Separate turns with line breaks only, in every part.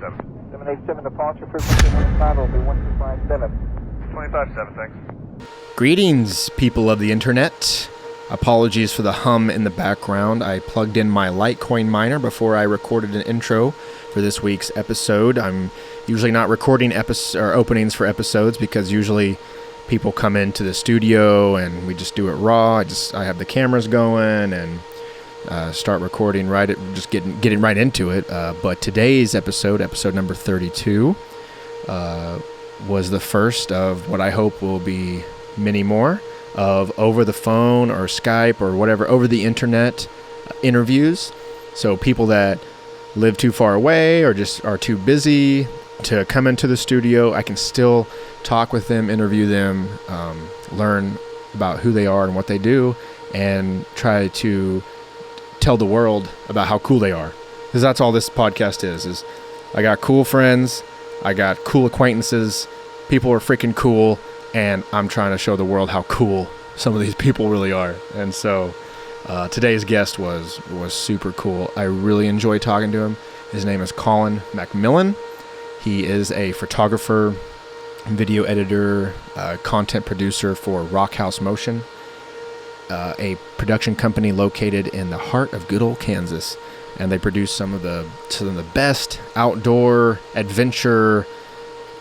787.
787 departure frequency 15 will be 1257.
257, thanks.
Greetings, people of the internet. Apologies for the hum in the background. I plugged in my Litecoin miner before I recorded an intro for this week's episode. I'm usually not recording openings for episodes because usually people come into the studio and we just do it raw. I have the cameras going and start recording just getting right into it. But today's episode number 32, was the first of what I hope will be many more of over the phone or Skype or whatever, over the internet interviews. So people that live too far away or just are too busy to come into the studio, I can still talk with them, interview them, learn about who they are and what they do, and try to tell the world about how cool they are. Because that's all this podcast is I got cool friends, I got cool acquaintances, people are freaking cool, and I'm trying to show the world how cool some of these people really are. And so today's guest was super cool. I really enjoyed talking to him. His name is Colin MacMillon. He is a photographer, video editor, content producer for RockHouse Motion, a production company located in the heart of good old Kansas. And they produce some of the best outdoor adventure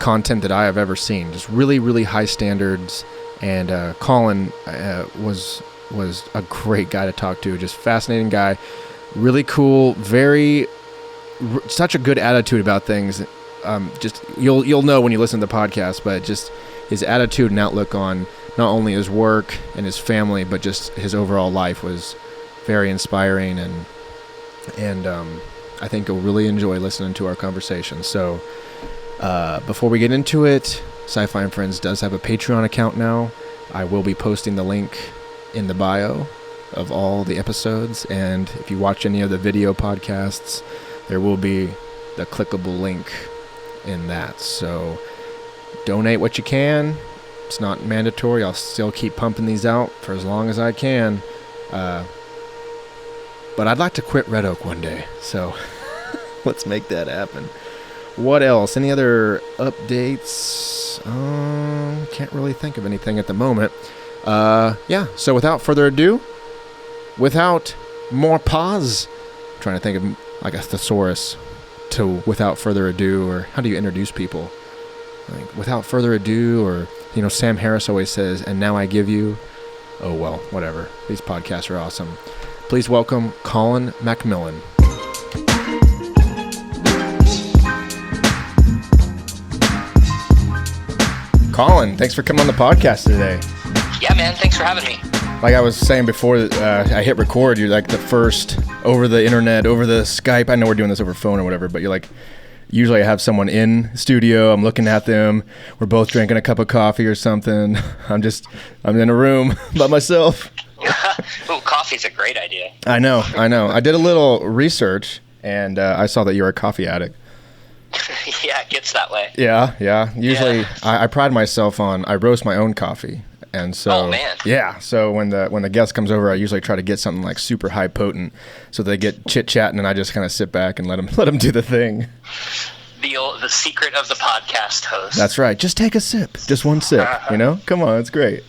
content that I have ever seen. Just really, really high standards. And Colin was a great guy to talk to. Just fascinating guy, really cool, such a good attitude about things. Just you'll know when you listen to the podcast, but just his attitude and outlook on not only his work and his family, but just his overall life was very inspiring, and I think you'll really enjoy listening to our conversation. So before we get into it, SciFi And Friends does have a Patreon account now. I will be posting the link in the bio of all the episodes, and if you watch any of the video podcasts, there will be the clickable link in that. So donate what you can. It's not mandatory. I'll still keep pumping these out for as long as I can. But I'd like to quit Red Oak one day, so let's make that happen. What else? Any other updates? Can't really think of anything at the moment. So without further ado, without more pause, I'm trying to think of like a thesaurus to without further ado, or how do you introduce people? Like without further ado, or Sam Harris always says, and now I give you. Oh well, whatever. These podcasts are awesome. Please welcome Colin MacMillon. Colin, thanks for coming on the podcast today.
Yeah, man. Thanks for having me.
Like I was saying before I hit record, you're like the first over the internet, over the Skype. I know we're doing this over phone or whatever, but you're like, usually I have someone in studio. I'm looking at them. We're both drinking a cup of coffee or something. I'm in a room by myself.
Ooh, coffee's a great idea.
I know. I did a little research, and I saw that you're a coffee addict.
Yeah, it gets that way.
Yeah. Usually, I pride myself on I roast my own coffee, and so.
Oh man.
Yeah. So when the guest comes over, I usually try to get something like super high potent, so they get chit chatting, and I just kind of sit back and let them do the thing.
The secret of the podcast host.
That's right. Just take a sip, just one sip. Come on, it's great.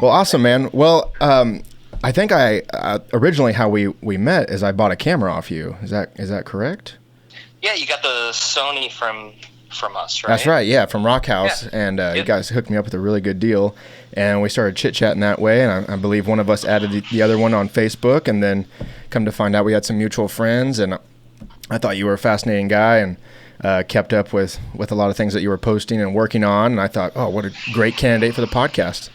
Well, awesome, man. Well, I think originally how we met is I bought a camera off you. Is that correct?
Yeah, you got the Sony from us, right?
That's right, yeah, from RockHouse,
Yeah.
and you guys hooked me up with a really good deal, and we started chit-chatting that way, and I believe one of us added the other one on Facebook, and then come to find out we had some mutual friends, and I thought you were a fascinating guy, and kept up with a lot of things that you were posting and working on, and I thought, oh, what a great candidate for the podcast.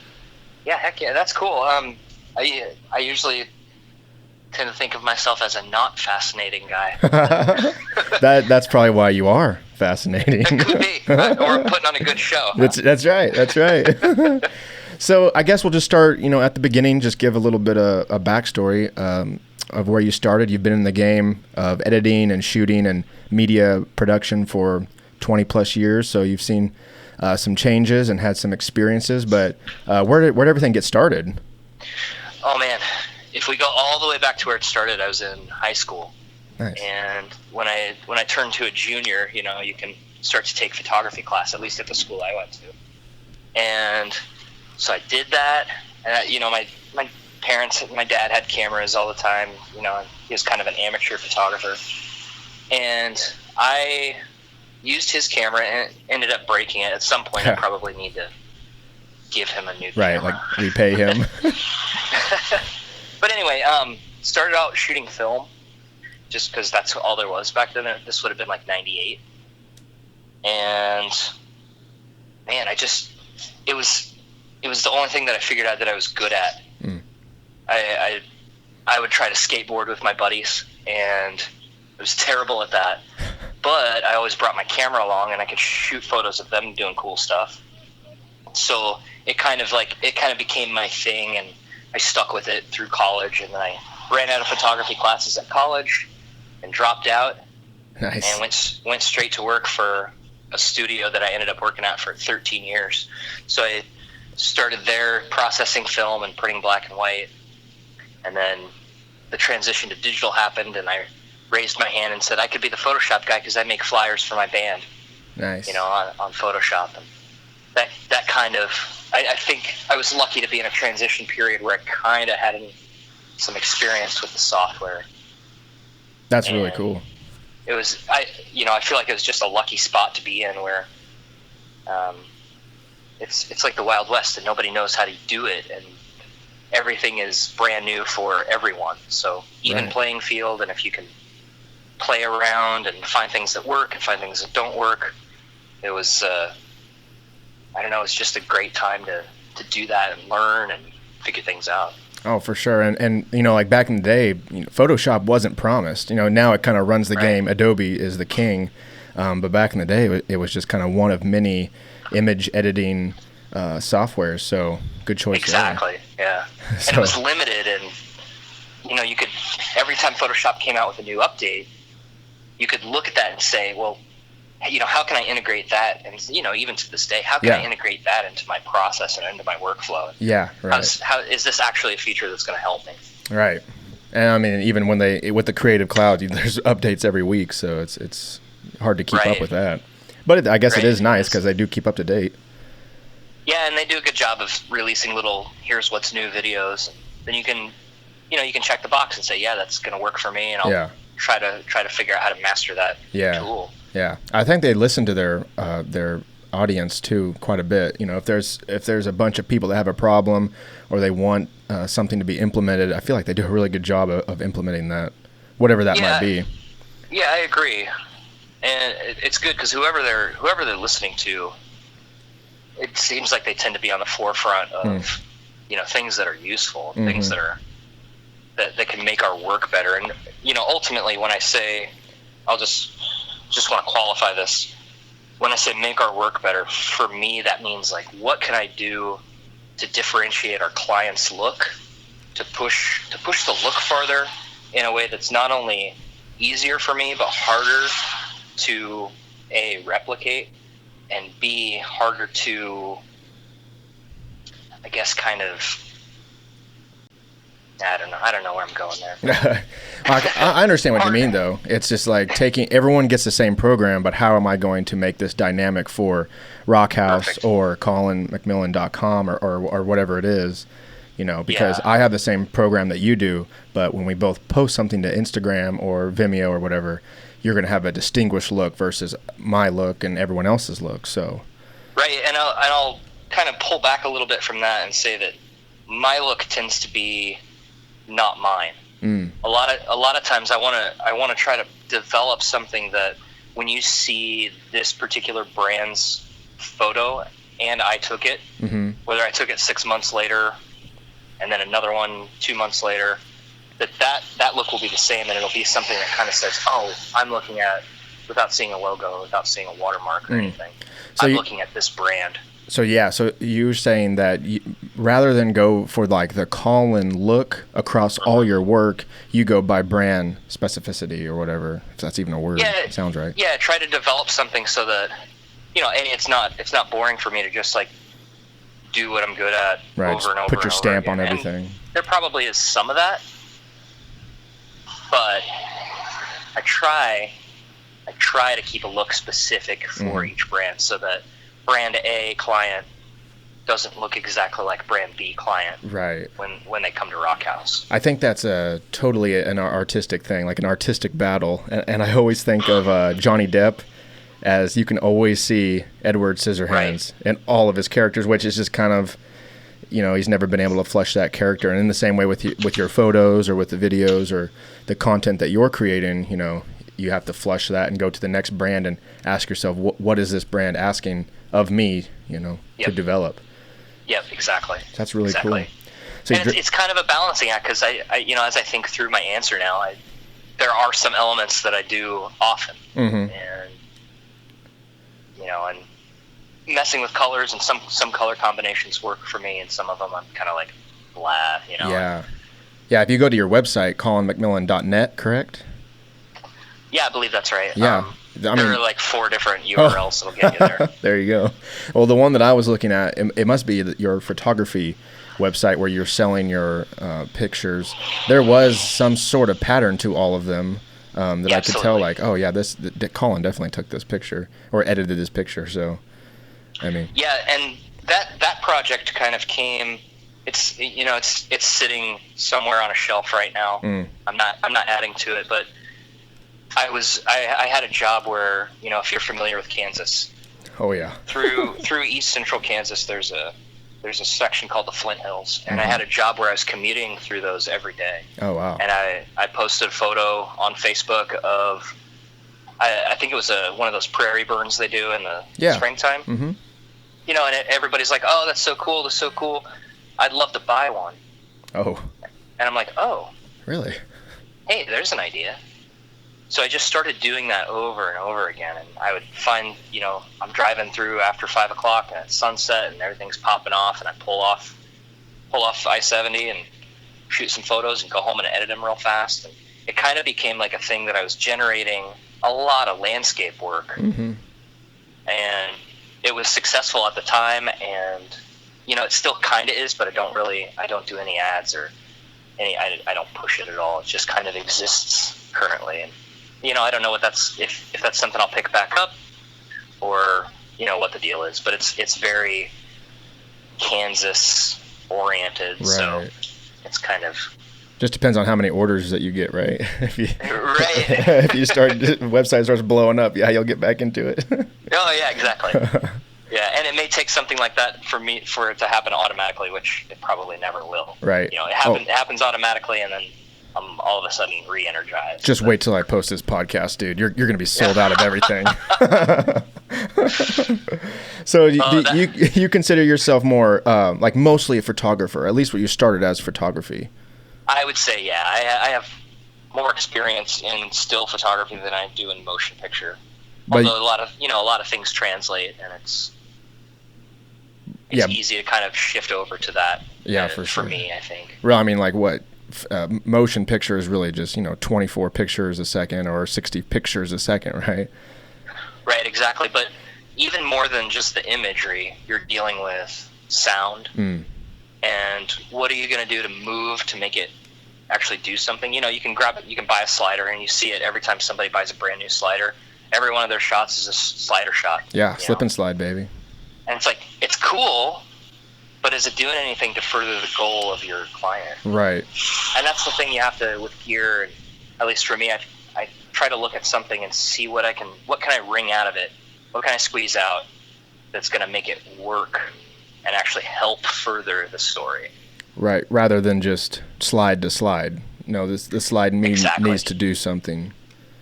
Yeah, heck yeah, that's cool. I usually tend to think of myself as a not fascinating guy.
That's probably why you are fascinating.
It could be, or putting on a good show.
That's right. So I guess we'll just start, at the beginning, just give a little bit of a backstory of where you started. You've been in the game of editing and shooting and media production for 20 plus years, so you've seen some changes and had some experiences, but where did everything get started?
Oh man, if we go all the way back to where it started, I was in high school,
Nice.
And when I turned to a junior, you know, you can start to take photography class, at least at the school I went to. And so I did that. And you know, my parents, my dad had cameras all the time. You know, he was kind of an amateur photographer. And I used his camera and ended up breaking it. At some point, I probably need to give him a new camera.
Right, like repay him.
But anyway, started out shooting film just because that's all there was back then. This would have been like 98. And man, it was the only thing that I figured out that I was good at. I would try to skateboard with my buddies, and I was terrible at that. But I always brought my camera along, and I could shoot photos of them doing cool stuff. So it kind of became my thing, and I stuck with it through college. And then I ran out of photography classes at college and dropped out.
Nice.
And went straight to work for a studio that I ended up working at for 13 years. So I started there processing film and printing black and white. And then the transition to digital happened, and I raised my hand and said I could be the Photoshop guy because I make flyers for my band.
Nice.
You know, on Photoshop. And that kind of, I think I was lucky to be in a transition period where I kind of had some experience with the software.
That's really cool.
It was, I feel like it was just a lucky spot to be in where it's like the Wild West and nobody knows how to do it, and everything is brand new for everyone. So even playing field, and if you can play around and find things that work and find things that don't work, it was, I don't know, it's just a great time to do that and learn and figure things out.
Oh, for sure. And you know, like back in the day, you know, Photoshop wasn't promised. You know, now it kind of runs the game. Adobe is the king. But back in the day, it was just kind of one of many image editing softwares. So good choice.
Exactly. Yeah.
So,
and it was limited, and you know, you could, every time Photoshop came out with a new update, you could look at that and say, well, you know, how can I integrate that? And, you know, even to this day, how can I integrate that into my process and into my workflow?
Yeah, right.
How is this actually a feature that's going to help me?
Right. And I mean, even when with the Creative Cloud, there's updates every week, so it's hard to keep up with that. But I guess it is nice because they do keep up to date.
Yeah, and they do a good job of releasing little here's what's new videos. Then you can check the box and say, yeah, that's going to work for me, and I'll try to figure out how to master that tool.
Yeah, I think they listen to their audience too quite a bit. You know, if there's a bunch of people that have a problem or they want something to be implemented, I feel like they do a really good job of implementing that, whatever that might be.
Yeah, I agree, and it's good because whoever they're listening to, it seems like they tend to be on the forefront of you know, things that are useful, things that are that can make our work better. And you know, ultimately, when I say, I'll just want to qualify this. When I say make our work better, for me, that means like, what can I do to differentiate our client's look, to push the look farther in a way that's not only easier for me, but harder to A, replicate, and B, harder to, I guess, kind of, I don't know where I'm going there.
I understand what you mean, though. It's just like everyone gets the same program, but how am I going to make this dynamic for RockHouse or ColinMacMillon.com or whatever it is, you know, because I have the same program that you do, but when we both post something to Instagram or Vimeo or whatever, you're going to have a distinguished look versus my look and everyone else's look. So
right, and I'll kind of pull back a little bit from that and say that my look tends to be not mine. A lot of times I want to try to develop something that when you see this particular brand's photo and I took it, whether I took it 6 months later and then another one 2 months later, that look will be the same, and it'll be something that kind of says, oh, I'm looking at, without seeing a logo, without seeing a watermark or anything, so I'm looking at this brand. So
you're saying that rather than go for like the Colin look across all your work, you go by brand specificity or whatever, if that's even a word. It sounds right.
Yeah, try to develop something so that, you know, and it's not boring for me to just like do what I'm good at over and over.
Put your stamp
on
everything.
And there probably is some of that, but I try to keep a look specific for each brand, so that brand A client doesn't look exactly like brand B client
right
when they come to RockHouse.
I think that's totally an artistic thing, like an artistic battle. And I always think of Johnny Depp, as you can always see Edward Scissorhands in all of his characters, which is just kind of, he's never been able to flesh that character. And in the same way with your photos or with the videos or the content that you're creating, you have to flush that and go to the next brand and ask yourself, what is this brand asking of me, to develop?
Yep, exactly.
That's really
cool.
So
and it's kind of a balancing act, because I as I think through my answer now, there are some elements that I do often, and and messing with colors, and some color combinations work for me, and some of them I'm kind of like blah,
Yeah. If you go to your website, colinmacmillon.net, correct?
Yeah, I believe that's right.
Yeah.
There are like 4 different URLs that'll get you there.
There you go. Well, the one that I was looking at, it must be your photography website where you're selling your pictures. There was some sort of pattern to all of them that I could tell, like, oh yeah, Colin definitely took this picture or edited this picture. So, I mean. Yeah, and that project kind of came. It's it's sitting somewhere on a shelf right now. I'm not adding to it, but I had a job where, if you're familiar with Kansas. Oh yeah. through East Central Kansas, there's a section called the Flint Hills, and I had a job where I was commuting through those every day. Oh wow. And I posted a photo on Facebook of I think it was one of those prairie burns they do in the springtime. Mm-hmm. And everybody's like, "Oh, that's so cool! That's so cool! I'd love to buy one." Oh. And I'm like, "Oh, really? Hey, there's an idea." So I just started doing that over and over again, and I would find, I'm driving through after 5 o'clock and it's sunset and everything's popping off, and I pull off I-70 and shoot some photos and go home and edit them real fast. And it kind of became like a thing that I was generating a lot of landscape work, and it was successful at the time, and it still kind of is, but I don't do any ads or I don't push it at all. It just kind of exists currently, and I don't know if that's something I'll pick back up, or what the deal is, but it's very Kansas oriented, so it's kind of just depends on how many orders that you get, right? If you start the website starts blowing up, you'll get back into it. Oh yeah, exactly. Yeah, and it may take something like that for it to happen automatically, which it probably never will. Right. It happens automatically, and then I'm all of a sudden re-energized. Just wait till I post this podcast, dude. You're going to be sold out of everything. So you consider yourself more like mostly a photographer, at least what you started as photography? I would say, yeah. I have more experience in still photography than I do in motion picture. Although a lot of things translate, and it's easy to kind of shift over to that. Yeah, for sure. For me, I think. Well, I mean, like what? Motion picture is really just 24 pictures a second or 60 pictures a second, right? Right, exactly. But even more than just the imagery, you're dealing with sound, and what are you going to do to move to make it actually do something? You can buy a slider, and you see it every time somebody buys a brand new slider. Every one of their shots is a slider shot. Yeah, slip and slide, baby. And it's like, it's cool, but is it doing anything to further the goal of your client? Right. And that's the thing you have to, with gear, at least for me, I try to look at something and see what can I wring out of it? What can I squeeze out that's going to make it work and actually help further the story? Right, rather than just slide to slide. No, the slide needs to do something.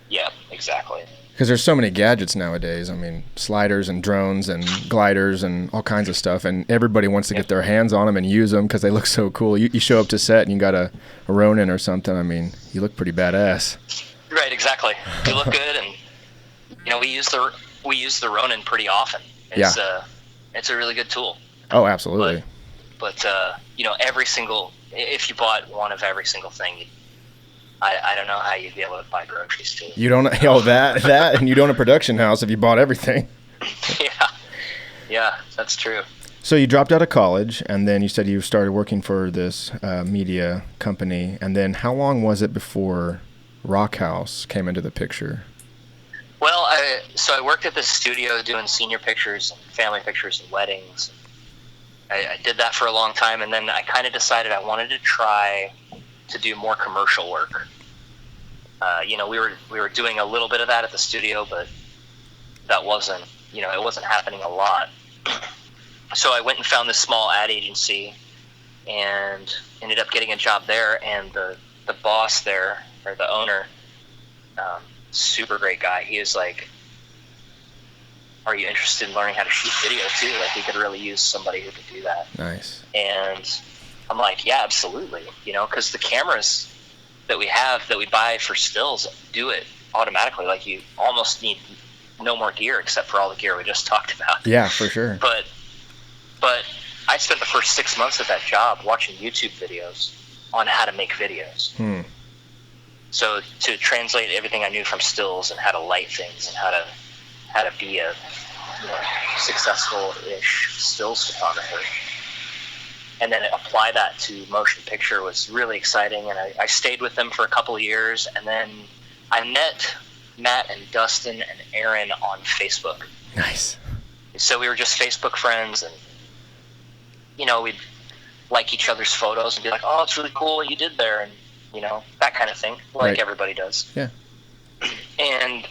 Yeah, exactly. Because there's so many gadgets nowadays. I mean, sliders and drones and gliders and all kinds of stuff, and everybody wants to get their hands on them and use them because they look so cool. You show up to set and you got a Ronin or something. I mean, you look pretty badass. Right, exactly. You look good, and we use the Ronin pretty often. It's a really good tool. Oh, absolutely. But if you bought one of every single thing, I don't know how you'd be able to buy groceries too. You don't that and you don't own a production house if you bought everything. Yeah, that's true. So you dropped out of college, and then you said you started working for this media company, and then how long was it before RockHouse came into the picture?
Well, I worked at the studio doing senior pictures and family pictures and weddings. I did that for a long time, and then I kind of decided I wanted to try to do more commercial work. We were doing a little bit of that at the studio, but that wasn't, it wasn't happening a lot. So I went and found this small ad agency and ended up getting a job there, and the boss there, or the owner, super great guy. He is like, are you interested in learning how to shoot video too? Like, we could really use somebody who could do that.
Nice.
And I'm like, yeah, absolutely. Because the cameras that we buy for stills do it automatically. Like, you almost need no more gear except for all the gear we just talked about.
Yeah, for sure.
But I spent the first 6 months of that job watching YouTube videos on how to make videos. So to translate everything I knew from stills and how to light things and how to be a successful-ish stills photographer, and then apply that to motion picture was really exciting. And I stayed with them for a couple of years, and then I met Matt and Dustin and Aaron on Facebook.
Nice. So
we were just Facebook friends, and we'd like each other's photos and be like, oh, it's really cool what you did there, and that kind of thing, like
right.
Everybody does.
Yeah.
And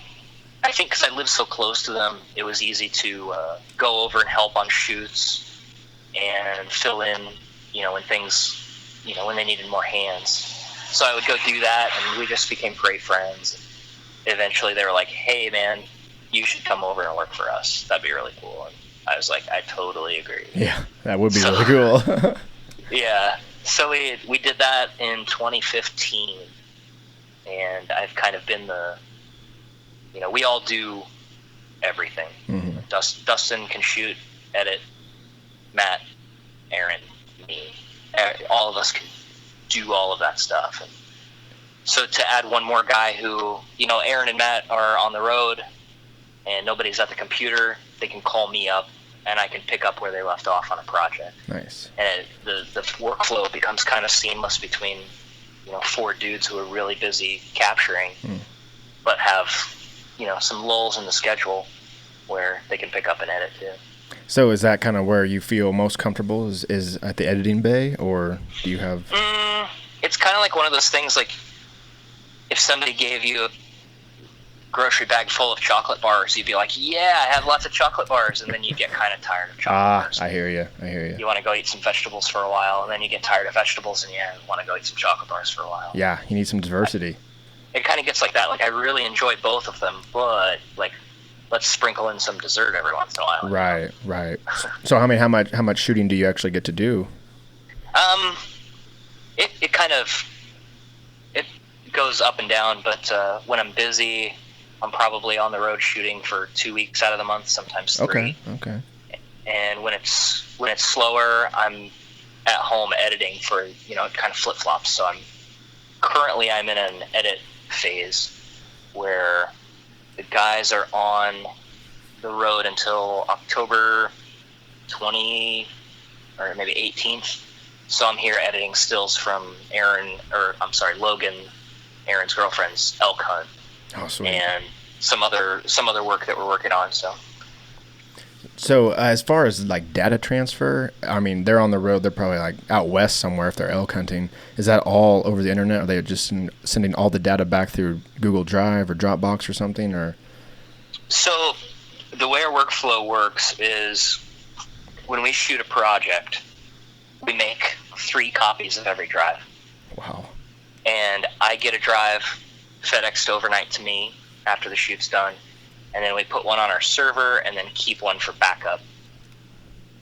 I think because I lived so close to them, it was easy to go over and help on shoots and fill in, when things, when they needed more hands. So I would go do that, and we just became great friends. Eventually they were like, hey man, you should come over and work for us. That'd be really cool. And I was like, I totally agree.
Yeah, that would be really cool.
Yeah. So we did that in 2015, and I've kind of been we all do everything. Mm-hmm. Dustin can shoot, edit, Matt, Aaron, me, all of us can do all of that stuff. And so to add one more guy who, Aaron and Matt are on the road and nobody's at the computer, they can call me up and I can pick up where they left off on a project.
Nice.
And the workflow becomes kind of seamless between, four dudes who are really busy capturing, but have, some lulls in the schedule where they can pick up and edit too.
So is that kind of where you feel most comfortable is at the editing bay, or do you have...
It's kind of like one of those things, like if somebody gave you a grocery bag full of chocolate bars, you'd be like, yeah, I have lots of chocolate bars, and then you get kind of tired of chocolate bars.
I hear you.
You want to go eat some vegetables for a while, and then you get tired of vegetables, and you want to go eat some chocolate bars for a while.
Yeah, you need some diversity.
It kind of gets like that. Like, I really enjoy both of them, but like, let's sprinkle in some dessert every once in a while.
Right. So how much shooting do you actually get to do?
It goes up and down, but when I'm busy, I'm probably on the road shooting for 2 weeks out of the month, sometimes 3.
Okay.
And when it's slower, I'm at home editing for, it kind of flip-flops. So I'm in an edit phase where the guys are on the road until October 20 or maybe 18th. So I'm here editing stills from Logan, Aaron's girlfriend's elk hunt.
Oh, sweet.
And some other work that we're working on.
So as far as like data transfer, I mean, they're on the road. They're probably like out west somewhere if they're elk hunting. Is that all over the internet? Are they just sending all the data back through Google Drive or Dropbox or something? Or
so the way our workflow works is when we shoot a project, we make 3 copies of every drive.
Wow.
And I get a drive FedExed overnight to me after the shoot's done, and then we put one on our server and then keep one for backup.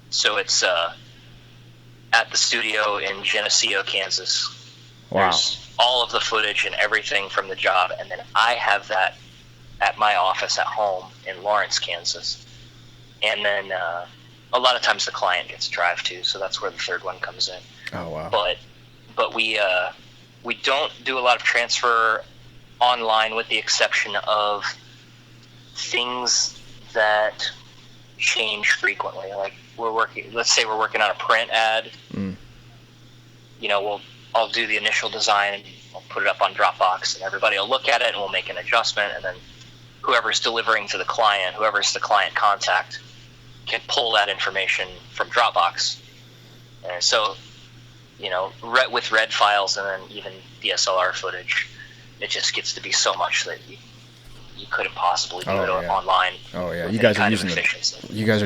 So it's at the studio in Geneseo, Kansas.
Wow.
There's all of the footage and everything from the job, and then I have that at my office at home in Lawrence, Kansas. And then a lot of times the client gets a drive too, so that's where the third one comes in.
Oh, wow.
But we don't do a lot of transfer online, with the exception of things that change frequently. Like let's say we're working on a print ad. I'll do the initial design and I'll put it up on Dropbox, and everybody will look at it, and we'll make an adjustment, and then whoever's delivering to the client, whoever's the client contact, can pull that information from Dropbox. And so, with RED files and then even DSLR footage, it just gets to be so much that you couldn't possibly do it online.
Oh yeah, you guys are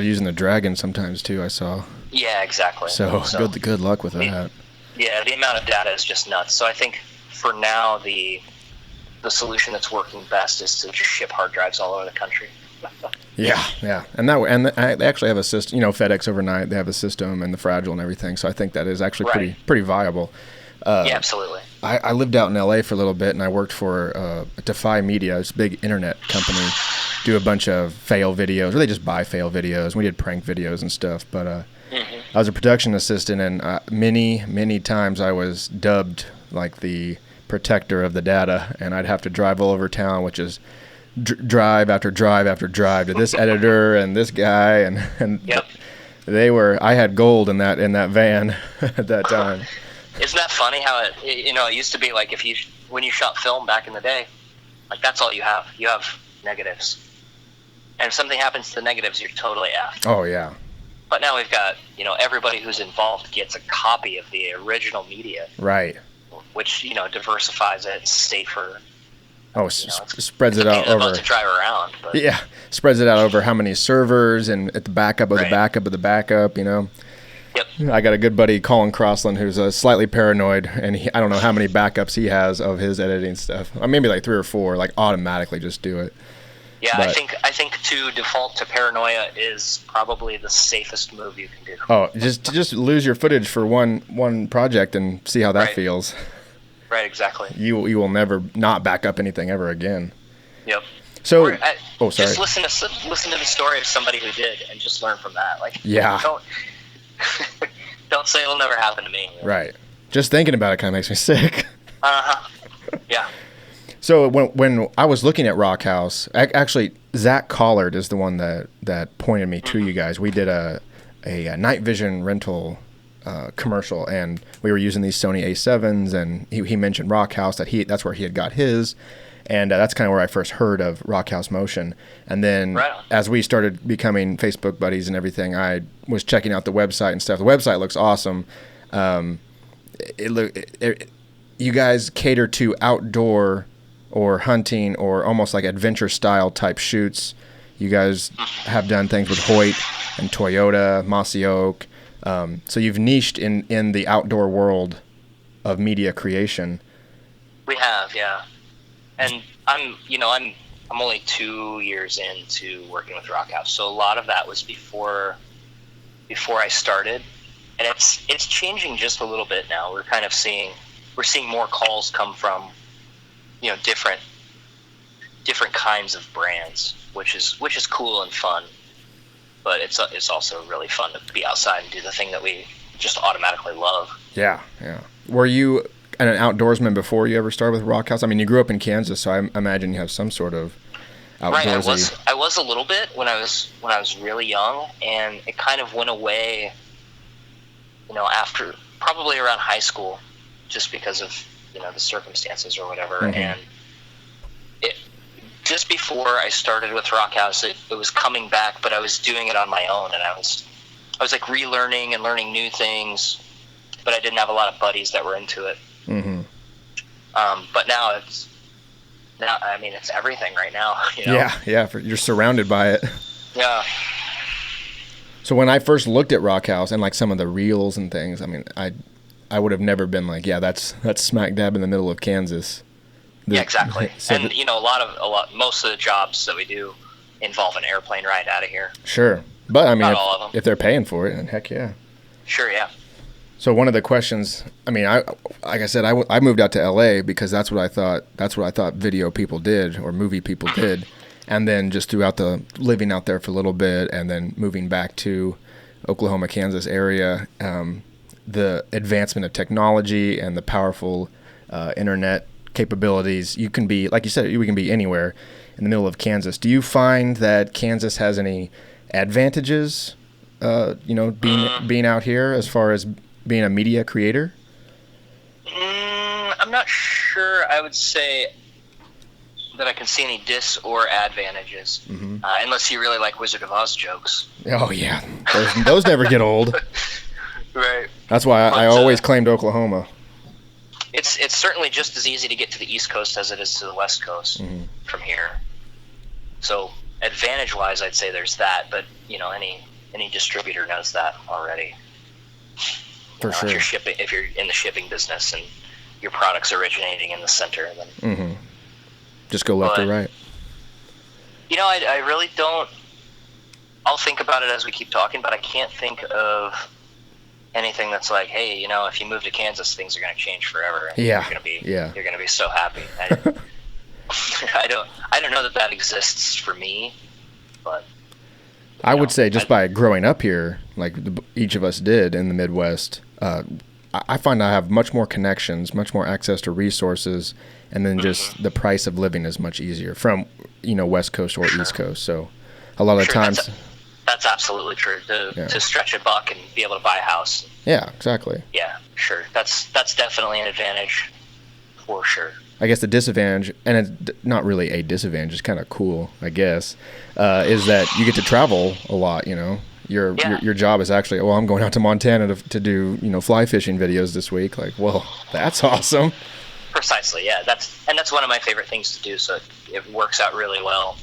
using the Dragon sometimes too, I saw.
Yeah, exactly.
So good luck with that.
Yeah, the amount of data is just nuts. So I think for now the solution that's working best is to just ship hard drives all over the country.
Yeah, and they actually have a system. FedEx overnight, they have a system and the Fragile and everything. So I think that is actually pretty viable.
Yeah, absolutely.
I lived out in LA for a little bit, and I worked for Defy Media, this big internet company. Do a bunch of fail videos, or they just buy fail videos. We did prank videos and stuff. But I was a production assistant, and many times I was dubbed like the protector of the data, and I'd have to drive all over town, which is drive after drive after drive to this editor and this guy, and
yep.
I had gold in that van at that time.
Isn't that funny how it used to be like when you shot film back in the day, like that's all you have. You have negatives. And if something happens to the negatives, you're totally effed.
Oh yeah.
But now we've got, everybody who's involved gets a copy of the original media.
Right.
Which, diversifies it, safer.
Spreads it out over.
To drive around. But.
Yeah, spreads it out over how many servers and at the backup of the backup of the backup,
Yep.
I got a good buddy, Colin Crossland, who's slightly paranoid, and I don't know how many backups he has of his editing stuff. Maybe like 3 or 4, like automatically just do it.
Yeah, but I think to default to paranoia is probably the safest move you can do.
Oh, just lose your footage for one project and see how that feels.
Right, exactly.
You will never not back up anything ever again.
Yep.
So, sorry.
Just listen to the story of somebody who did, and just learn from that. Don't say it'll never happen to me.
Right. Just thinking about it kind of makes me sick.
Yeah.
So when I was looking at RockHouse, actually Zach Collard is the one that pointed me to you guys. We did a night vision rental commercial, and we were using these Sony A7s, and he mentioned RockHouse, that's where he had got his, and that's kind of where I first heard of RockHouse Motion. And then as we started becoming Facebook buddies and everything, I was checking out the website and stuff. The website looks awesome. You guys cater to outdoor or hunting or almost like adventure style type shoots. You guys have done things with Hoyt and Toyota, Mossy Oak. So you've niched in the outdoor world of media creation. We
have, yeah. And I'm only 2 years into working with RockHouse, so a lot of that was before I started, and it's changing just a little bit now. We're seeing more calls come from different kinds of brands, which is cool and fun. But it's also really fun to be outside and do the thing that we just automatically love. Yeah. Were you an outdoorsman before you ever started with RockHouse? You grew up in Kansas, so I imagine you have some sort of outdoorsy. Right, I was a little bit when I was really young, and it kind of went away, after probably around high school, just because of the circumstances or whatever. Mm-hmm. And just before I started with RockHouse, it was coming back, but I was doing it on my own, and I was like relearning and learning new things, but I didn't have a lot of buddies that were into it. Mm-hmm. But now it's everything right now. Yeah, you're surrounded by it. Yeah. So when I first looked at RockHouse and like some of the reels and things, I would have never been like, yeah, that's smack dab in the middle of Kansas. Yeah, exactly. And most of the jobs that we do involve an airplane ride out of here. Sure, but not all of them. If they're paying for it, then heck yeah. Sure, yeah. So one of the questions, like I said, I moved out to LA because that's what I thought video people did or movie people did, and then just throughout the living out there for a little bit, and then moving back to Oklahoma, Kansas area, the advancement of technology and the powerful internet capabilities. You can be, like you said, we can be anywhere in the middle of Kansas. Do you find that Kansas has any advantages, being out here as far as being a media creator? I'm not sure I would say that I can see any dis or advantages, unless you really like Wizard of Oz jokes.
Oh, yeah. Those never get old.
Right.
That's why I always claimed Oklahoma.
It's certainly just as easy to get to the East Coast as it is to the West Coast from here. So advantage-wise, I'd say there's that, but any distributor knows that already.
For sure.
If you're in the shipping business and your product's originating in the center, then
just go left or right.
I really don't. I'll think about it as we keep talking, but I can't think of anything that's like, hey, if you move to Kansas, things are going to change forever. And
Yeah.
You're going to be so happy. I don't know that exists for me, but
I would say just by growing up here, like each of us did in the Midwest, I find I have much more connections, much more access to resources, and then just the price of living is much easier from West Coast or East Coast. So a lot of times.
That's absolutely true. To stretch a buck and be able to buy a house.
Yeah, exactly.
Yeah, sure. That's definitely an advantage, for sure.
I guess the disadvantage, and it's not really a disadvantage, it's kind of cool, I guess, is that you get to travel a lot. Your job is actually, well, I'm going out to Montana to do fly fishing videos this week. Like, well, that's awesome.
Precisely, yeah. That's one of my favorite things to do. So it works out really well.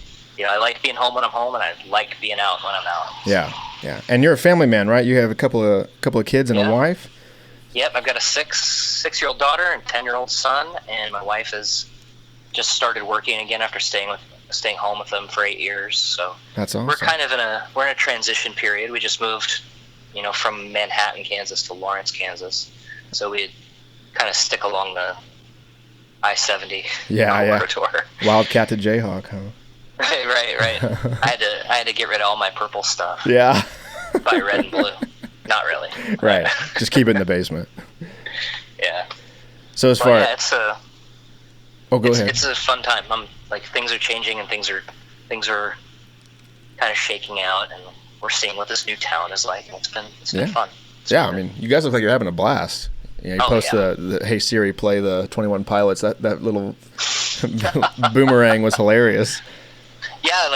I like being home when I'm home, and I like being out when I'm out.
Yeah. And you're a family man, right? You have a couple of kids and a wife?
Yep, I've got a six-year-old daughter and 10-year-old son, and my wife has just started working again after staying home with them for 8 years. So
that's awesome.
We're kind of in a transition period. We just moved, from Manhattan, Kansas to Lawrence, Kansas. So we kind of stick along the I-70 corridor.
Wildcat to Jayhawk, huh?
Right. I had to get rid of all my purple stuff.
Yeah.
Buy red and blue. Not really.
Right. Just keep it in the basement.
Yeah.
So as far
as
go ahead.
It's a fun time. Things are changing and things are kind of shaking out, and we're seeing what this new town is like. And it's been fun.
I mean, you guys look like you're having a blast. You post the Hey Siri, play the 21 Pilots. That little boomerang was hilarious.
Yeah,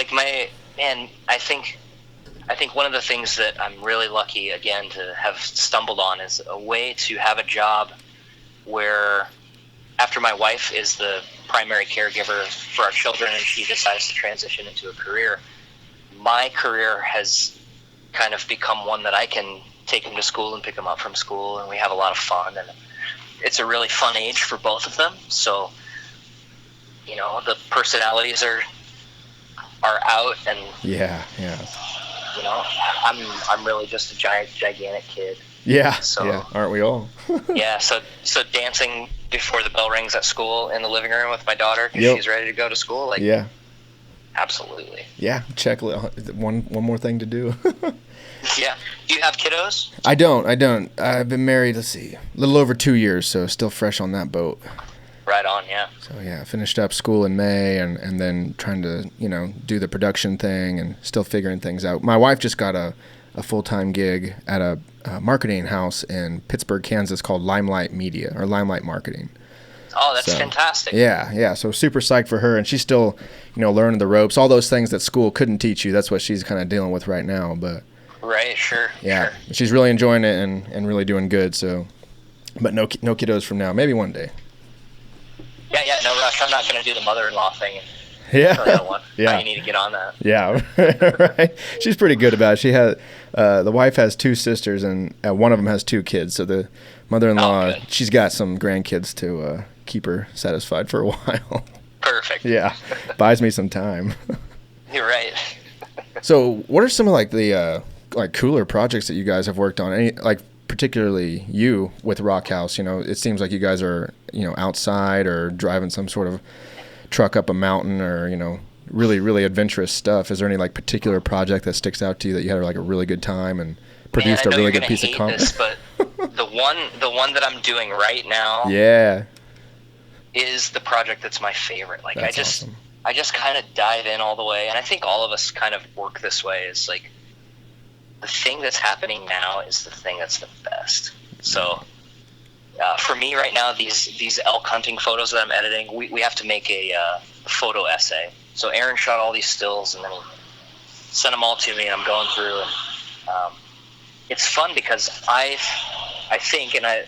I think one of the things that I'm really lucky, again, to have stumbled on is a way to have a job where, after my wife is the primary caregiver for our children and she decides to transition into a career, my career has kind of become one that I can take them to school and pick them up from school, and we have a lot of fun, and it's a really fun age for both of them. So, the personalities are out, and I'm really just a gigantic kid.
Yeah. Aren't we all?
Yeah. So dancing before the bell rings at school in the living room with my daughter because she's ready to go to school. Absolutely.
Yeah. Check one more thing to do.
Yeah. Do you have kiddos?
I don't. I've been married, let's see, a little over 2 years, so still fresh on that boat.
Right on, yeah.
So I finished up school in May and then trying to, do the production thing and still figuring things out. My wife just got a full-time gig at a marketing house in Pittsburgh, Kansas called Limelight Media or Limelight Marketing.
Oh, that's fantastic.
Yeah. So super psyched for her, and she's still, learning the ropes, all those things that school couldn't teach you. That's what she's kind of dealing with right now, but
right, sure.
Yeah. Sure. She's really enjoying it and really doing good, so but no kiddos from now. Maybe one day.
Yeah, no rush. I'm not going to do the mother-in-law thing.
Yeah.
You need to get on that.
Yeah, right. She's pretty good about it. She has the wife has 2 sisters, and one of them has 2 kids. So the mother-in-law, she's got some grandkids to keep her satisfied for a while.
Perfect.
Yeah, buys me some time.
You're right.
So, what are some of the cooler projects that you guys have worked on? Particularly you with RockHouse, it seems like you guys are, outside or driving some sort of truck up a mountain or, really, really adventurous stuff. Is there any particular project that sticks out to you that you had a really good time and produced a really good piece of content?
But the one that I'm doing right now is the project that's my favorite.
Awesome.
I just kind of dive in all the way, and I think all of us kind of work this way. Is the thing that's happening now is the thing that's the best. So for me right now, these elk hunting photos that I'm editing, we have to make a photo essay. So Aaron shot all these stills, and then he sent them all to me, and I'm going through, and it's fun because I think, and I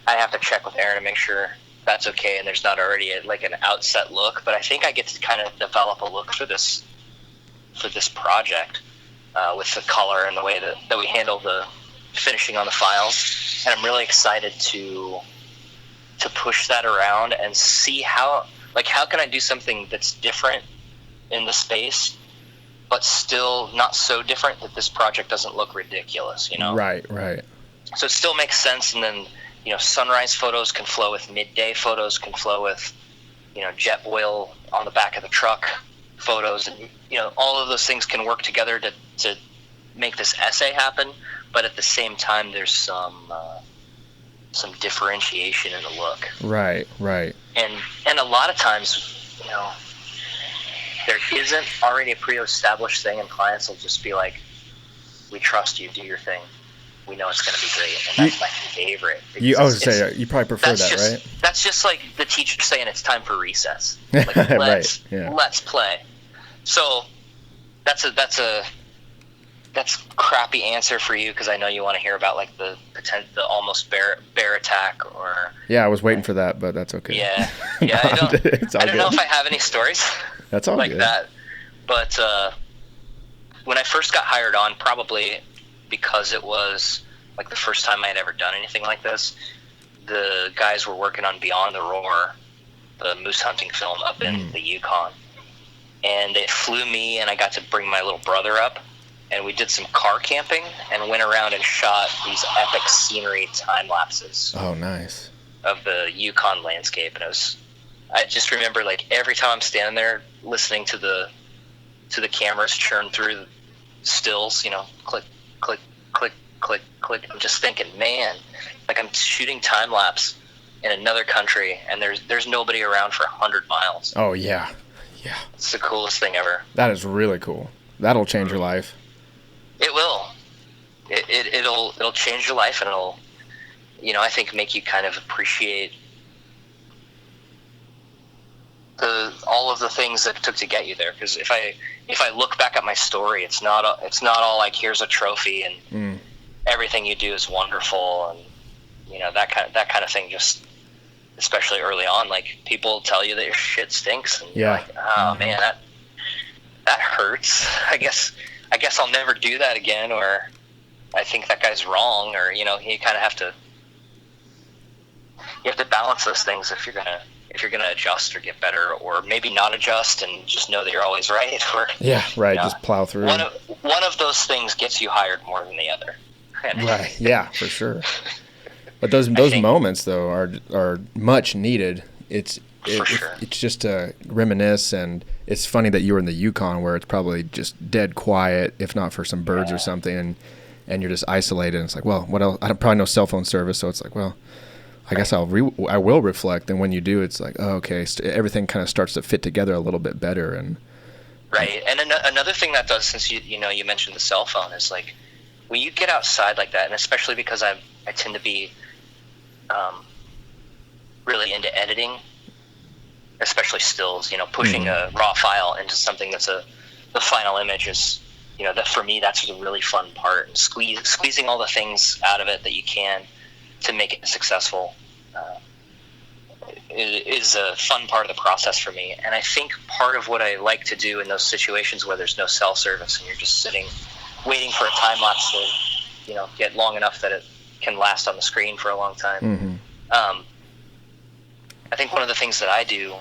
have to check with Aaron to make sure that's okay, and there's not already an outset look, but I think I get to kind of develop a look for this project with the color and the way that we handle the finishing on the files, and I'm really excited to push that around and see how can I do something that's different in the space, but still not so different that this project doesn't look ridiculous,
Right.
So it still makes sense, and then sunrise photos can flow with midday photos, can flow with jet oil on the back of the truck photos, and all of those things can work together to make this essay happen. But at the same time, there's some differentiation in the look.
Right.
And a lot of times, there isn't already a pre-established thing, and clients will just be like, "We trust you. Do your thing. We know it's going to be great." And that's my favorite.
You probably prefer that, right?
That's just like the teacher saying it's time for recess. Like, let's play. So that's a crappy answer for you, because I know you want to hear about the almost bear attack, or
I was waiting for that, but that's okay.
Yeah. I don't know if I have any stories
that's all
like
good.
that, but when I first got hired on, probably because it was the first time I had ever done anything like this, the guys were working on Beyond the Roar, the moose hunting film up in the Yukon, and they flew me, and I got to bring my little brother up, and we did some car camping and went around and shot these epic scenery time lapses.
Oh, nice.
Of the Yukon landscape, and I just remember every time I'm standing there listening to the cameras churn through the stills, click, click, click, click, click. I'm just thinking, man, I'm shooting time lapse in another country, and there's nobody around for 100 miles.
Oh yeah.
It's the coolest thing ever.
That is really cool. That'll change your life.
It will. It'll change your life, and it'll, I think make you kind of appreciate all of the things that it took to get you there. Because if I look back at my story, it's not all like, here's a trophy and everything you do is wonderful, and that kind of thing. Just especially early on, people tell you that your shit stinks, and you're like, oh man, that hurts. I guess I'll never do that again, or I think that guy's wrong, or you kind of have to balance those things if you're gonna adjust or get better, or maybe not adjust and just know that you're always right. Or
just plow through.
One of those things gets you hired more than the other.
Right. Yeah, for sure. But those moments though are much needed. It's just to reminisce, and it's funny that you were in the Yukon where it's probably just dead quiet, if not for some birds or something, and you're just isolated. And it's like, well, what else? I don't probably no cell phone service, so it's like, well, I guess I will reflect. And when you do, it's like, oh, okay, everything kind of starts to fit together a little bit better. And
right. And another thing that does, since you mentioned the cell phone, is when you get outside like that, and especially because I tend to be really into editing, especially stills, pushing a raw file into something that's the final image is, that for me, that's the really fun part. And squeezing all the things out of it that you can to make it successful is a fun part of the process for me. And I think part of what I like to do in those situations where there's no cell service and you're just sitting waiting for a time lapse to get long enough that it can last on the screen for a long time. I think one of the things that I do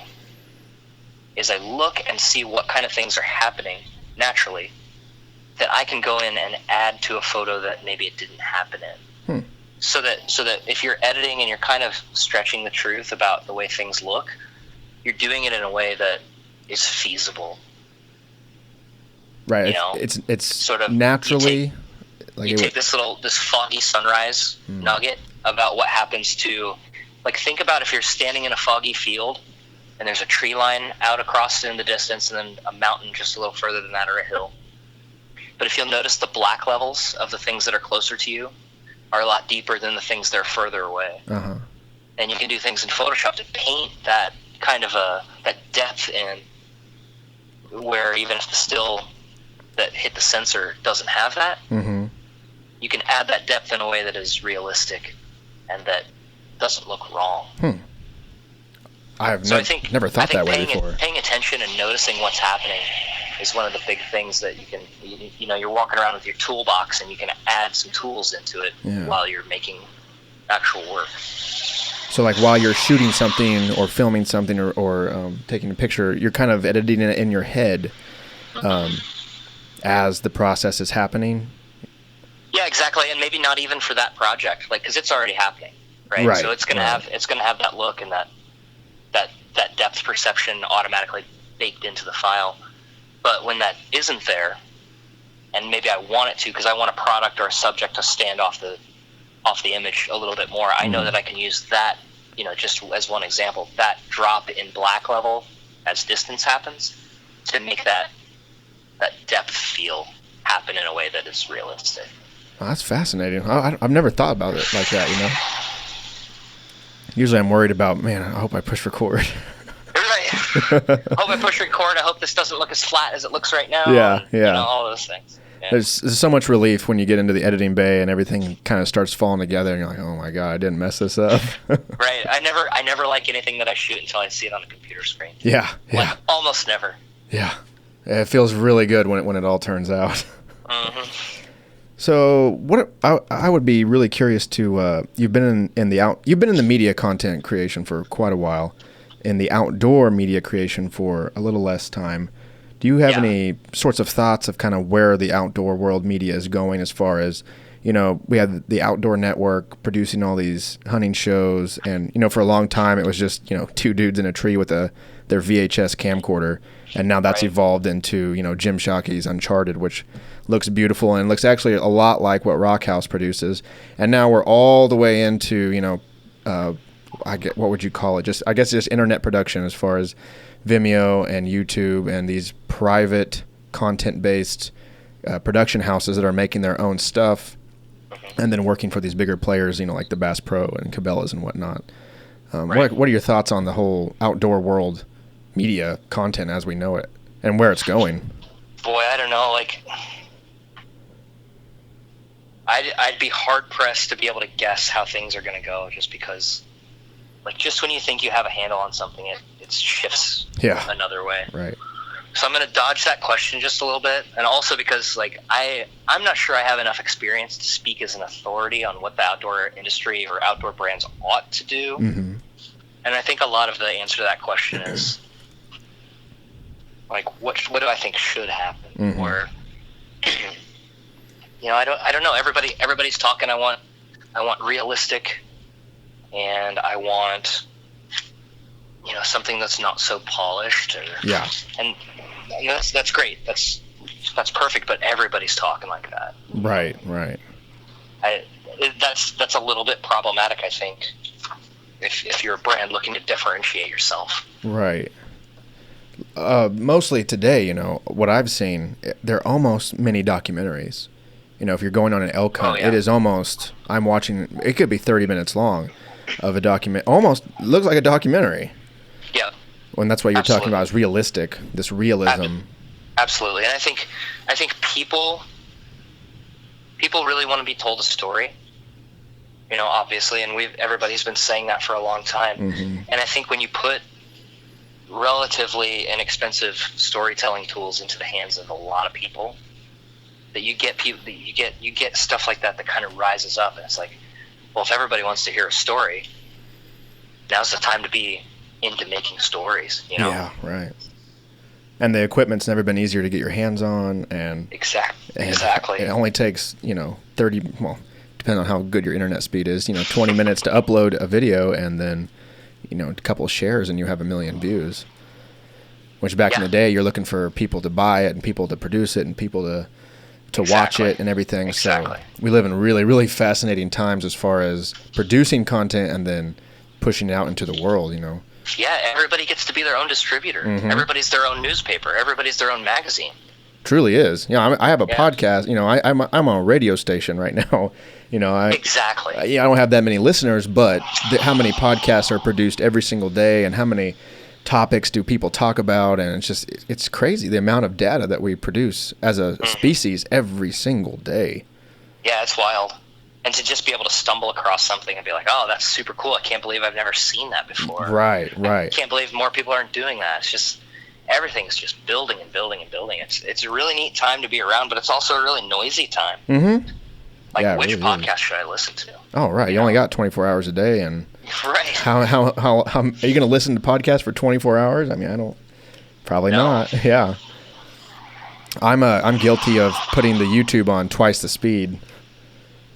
is I look and see what kind of things are happening naturally that I can go in and add to a photo that maybe it didn't happen in. So that if you're editing and you're kind of stretching the truth about the way things look, you're doing it in a way that is feasible.
Right. It's sort of naturally.
You take this foggy sunrise nugget about what happens to, think about if you're standing in a foggy field and there's a tree line out across in the distance and then a mountain just a little further than that, or a hill. But if you'll notice the black levels of the things that are closer to you, are a lot deeper than the things that are further away.
Uh-huh.
And you can do things in Photoshop to paint that kind of that depth in, where even if the still that hit the sensor doesn't have that,
Mm-hmm.
you can add that depth in a way that is realistic and that doesn't look wrong.
I've
So
never thought that way before.
Paying attention and noticing what's happening is one of the big things that you can, you're walking around with your toolbox and you can add some tools into it while you're making actual work.
So like while you're shooting something or filming something or taking a picture, you're kind of editing it in your head as the process is happening.
Yeah, exactly. And maybe not even for that project, like, because it's already happening, right? So it's gonna have that look and that depth perception automatically baked into the file. But when that isn't there, and maybe I want it to, because I want a product or a subject to stand off the image a little bit more, I know that I can use that, just as one example, that drop in black level as distance happens to make that depth feel happen in a way that is realistic.
Oh, that's fascinating. I've never thought about it like that, Usually I'm worried about, man, I hope I push record.
Right. I hope I push record. I hope this doesn't look as flat as it looks right now.
Yeah.
All those things. Yeah.
There's so much relief when you get into the editing bay and everything kind of starts falling together and you're like, oh my God, I didn't mess this up.
Right. I never like anything that I shoot until I see it on a computer screen.
Yeah.
Like, almost never.
Yeah. It feels really good when it all turns out.
Mm-hmm.
So what I would be really curious to you've been in the media content creation for quite a while, in the outdoor media creation for a little less time. Do you have any sorts of thoughts of kind of where the outdoor world media is going, as far as, we had the Outdoor Network producing all these hunting shows, and for a long time it was just two dudes in a tree with their VHS camcorder, and now that's evolved into Jim Shockey's Uncharted, which looks beautiful and looks actually a lot like what RockHouse produces. And now we're all the way into what would you call it? I guess just internet production, as far as Vimeo and YouTube and these private content-based production houses that are making their own stuff and then working for these bigger players, like the Bass Pro and Cabela's and whatnot. What are your thoughts on the whole outdoor world media content as we know it and where it's going?
Boy, I don't know. I'd be hard-pressed to be able to guess how things are going to go, just because, just when you think you have a handle on something, it shifts another way.
Right.
So I'm going to dodge that question just a little bit, and also because, I'm not sure I have enough experience to speak as an authority on what the outdoor industry or outdoor brands ought to do.
Mm-hmm.
And I think a lot of the answer to that question is, what do I think should happen?
Mm-hmm.
Or, I don't know. Everybody's talking. I want realistic, and I want, something that's not so polished. And that's great. That's perfect. But everybody's talking like that.
Right.
That's a little bit problematic, I think, if you're a brand looking to differentiate yourself. Right.
Mostly today, what I've seen, they're almost mini documentaries. If you're going on an elk hunt, it is almost, I'm watching, it could be 30 minutes long of a document, almost looks like a documentary.
Yeah.
When that's what you're talking about, is realistic, this realism.
Absolutely. And I think people really want to be told a story, obviously, and everybody's been saying that for a long time.
Mm-hmm.
And I think when you put relatively inexpensive storytelling tools into the hands of a lot of people, that you get stuff like that kind of rises up, and it's like, well, if everybody wants to hear a story, now's the time to be into making stories.
Yeah, right. And the equipment's never been easier to get your hands on, and
exactly.
It only takes 30, well, depending on how good your internet speed is, 20 minutes to upload a video, and then a couple of shares and you have 1 million views. Which back in the day, you're looking for people to buy it and people to produce it and people to watch it and everything.
Exactly.
So we live in really, really fascinating times as far as producing content and then pushing it out into the world,
Yeah, everybody gets to be their own distributor.
Mm-hmm.
Everybody's their own newspaper. Everybody's their own magazine.
truly is. I have a
Yeah.
podcast. I'm on a radio station right now.
Exactly.
I don't have that many listeners, but how many podcasts are produced every single day, and how many topics do people talk about? And it's crazy the amount of data that we produce as a species every single day.
Yeah, it's wild. And to just be able to stumble across something and be like, oh, that's super cool. I can't believe I've never seen that before.
Right.
I can't believe more people aren't doing that. It's just, everything's just building and building and building. It's a really neat time to be around, but it's also a really noisy time.
Mm-hmm.
Like, which
really
podcast should I listen to?
Oh, right. You only got 24 hours a day, and
right.
How are you going to listen to podcasts for 24 hours? I mean, probably not. Yeah. I'm guilty of putting the YouTube on twice the speed.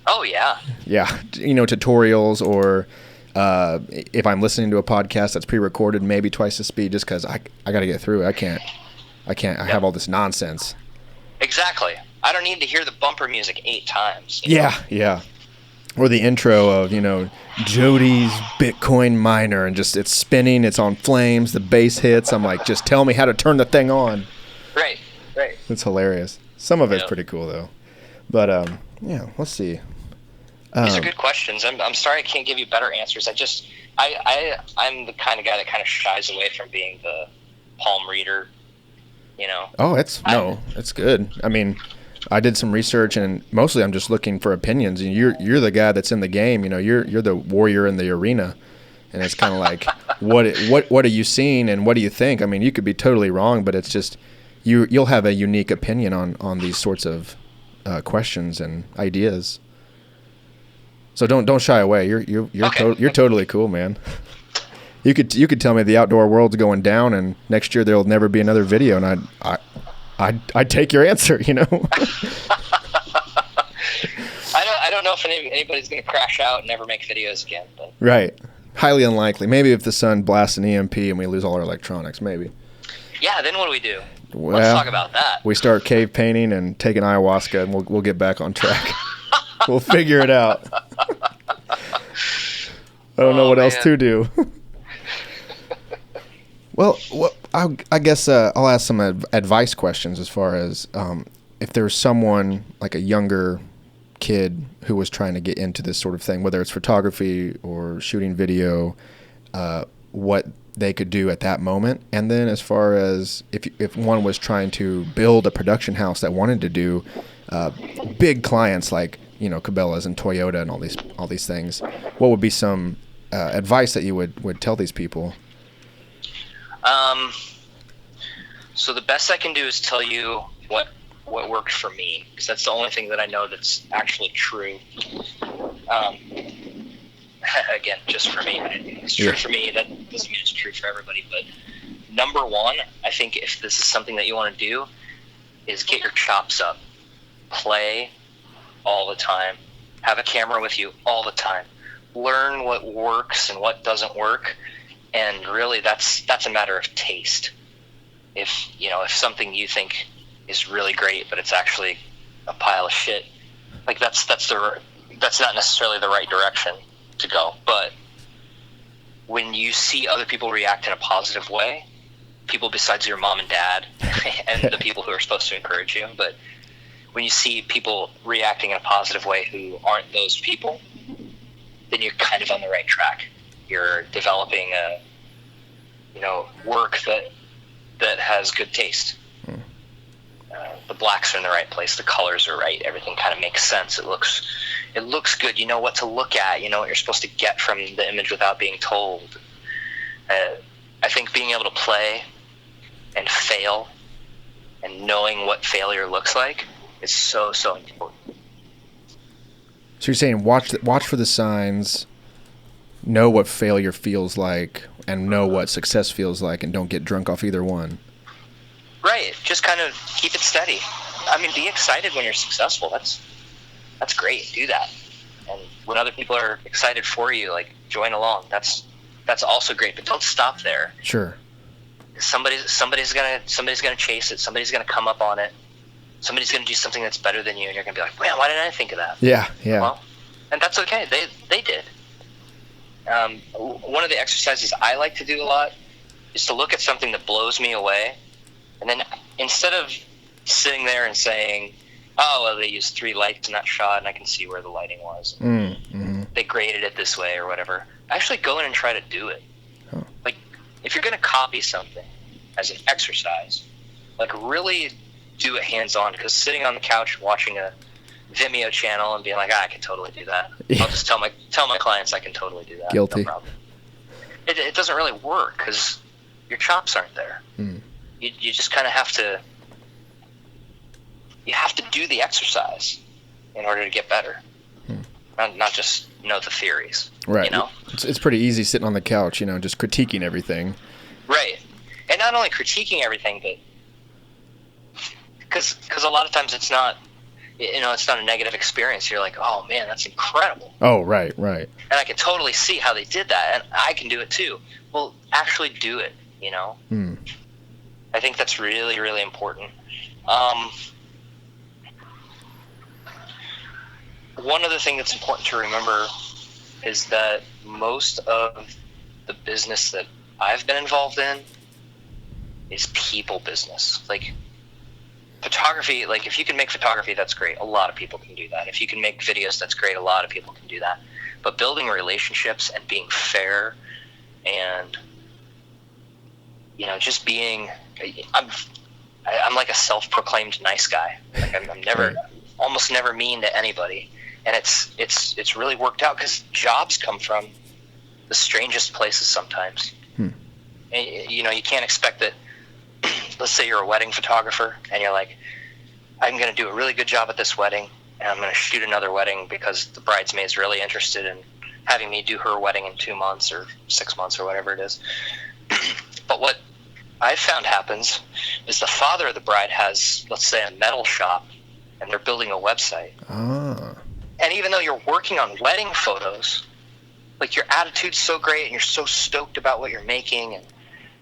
Oh, yeah.
Yeah, tutorials, or if I'm listening to a podcast that's pre-recorded, maybe twice the speed, just because I got to get through it. I can't. I have all this nonsense.
Exactly. I don't need to hear the bumper music 8 times.
Yeah. Or the intro of, Jody's Bitcoin miner, and just it's spinning, it's on flames, the bass hits. I'm like, just tell me how to turn the thing on. Right. It's hilarious. Some of it's pretty cool, though. But, let's see.
These are good questions. I'm sorry I can't give you better answers. I'm the kind of guy that kind of shies away from being the palm reader,
Oh, it's good. I mean, I did some research, and mostly I'm just looking for opinions. And you're the guy that's in the game. You're the warrior in the arena, and it's kind of like, what are you seeing, and what do you think? I mean, you could be totally wrong, but it's just you'll have a unique opinion on these sorts of questions and ideas. So don't shy away. You're you're totally cool, man. You could tell me the outdoor world's going down, and next year there'll never be another video, and I'd take your answer.
I don't know if anybody's going to crash out and never make videos again. But.
Right. Highly unlikely. Maybe if the sun blasts an EMP and we lose all our electronics, maybe.
Yeah, then what do we do?
Well,
let's talk about that.
We start cave painting and taking ayahuasca, and we'll get back on track. We'll figure it out. I don't know what else to do. Well, I guess I'll ask some advice questions as far as if there's someone like a younger kid who was trying to get into this sort of thing, whether it's photography or shooting video, what they could do at that moment. And then as far as if one was trying to build a production house that wanted to do big clients like Cabela's and Toyota and all these things, what would be some advice that you would tell these people?
So the best I can do is tell you what worked for me, because that's the only thing that I know that's actually true. Again, just for me. It's true for me. That doesn't mean it's true for everybody. But number one, I think if this is something that you want to do, is get your chops up. Play all the time. Have a camera with you all the time. Learn what works and what doesn't work. And really, that's a matter of taste. If something you think is really great, but it's actually a pile of shit, like that's not necessarily the right direction to go. But when you see other people react in a positive way, people besides your mom and dad and the people who are supposed to encourage you, but when you see people reacting in a positive way who aren't those people, then you're kind of on the right track. You're developing a work that has good taste. The blacks are in the right place, the colors are right, everything kind of makes sense. It looks good. You know what to look at. You know what you're supposed to get from the image without being told. I think being able to play and fail and knowing what failure looks like is so important.
So you're saying watch for the signs, know what failure feels like, and know what success feels like, and don't get drunk off either one.
Right. Just kind of keep it steady. I mean, be excited when you're successful. That's great. Do that. And when other people are excited for you, like, join along. That's also great. But don't stop there. Sure. Somebody's gonna chase it. Somebody's gonna come up on it. Somebody's gonna do something that's better than you, and you're gonna be like, man, why didn't I think of that? Yeah. Well, and that's okay. They did. One of the exercises I like to do a lot is to look at something that blows me away, and then instead of sitting there and saying, oh, well, they used 3 lights in that shot, and I can see where the lighting was. They graded it this way or whatever. Actually go in and try to do it.
Huh.
Like, if you're going to copy something as an exercise, like, really do it hands-on, because sitting on the couch watching a Vimeo channel and being like, I can totally do that.
Yeah.
I'll just tell my clients I can totally do that.
Guilty.
No problem. It doesn't really work because your chops aren't there. You just kind of have to. You have to do the exercise in order to get better, not just know the theories.
Right.
You know,
it's pretty easy sitting on the couch, just critiquing everything.
Right, and not only critiquing everything, but because a lot of times it's not. It's not a negative experience. You're like, oh man, that's incredible.
Oh, right.
And I can totally see how they did that, and I can do it too. Well, actually do it, I think that's really, really important. One other thing that's important to remember is that most of the business that I've been involved in is people business. Like, photography, like, if you can make photography, that's great. A lot of people can do that. If you can make videos, that's great. A lot of people can do that. But building relationships and being fair and, just being, I'm like a self-proclaimed nice guy. Like, I'm never, almost never mean to anybody. And it's really worked out because jobs come from the strangest places sometimes. And, you can't expect that. Let's say you're a wedding photographer and you're like, I'm going to do a really good job at this wedding and I'm going to shoot another wedding because the bridesmaid's really interested in having me do her wedding in 2 months or 6 months or whatever it is. But what I've found happens is the father of the bride has, let's say, a metal shop and they're building a website. And even though you're working on wedding photos, like, your attitude's so great and you're so stoked about what you're making and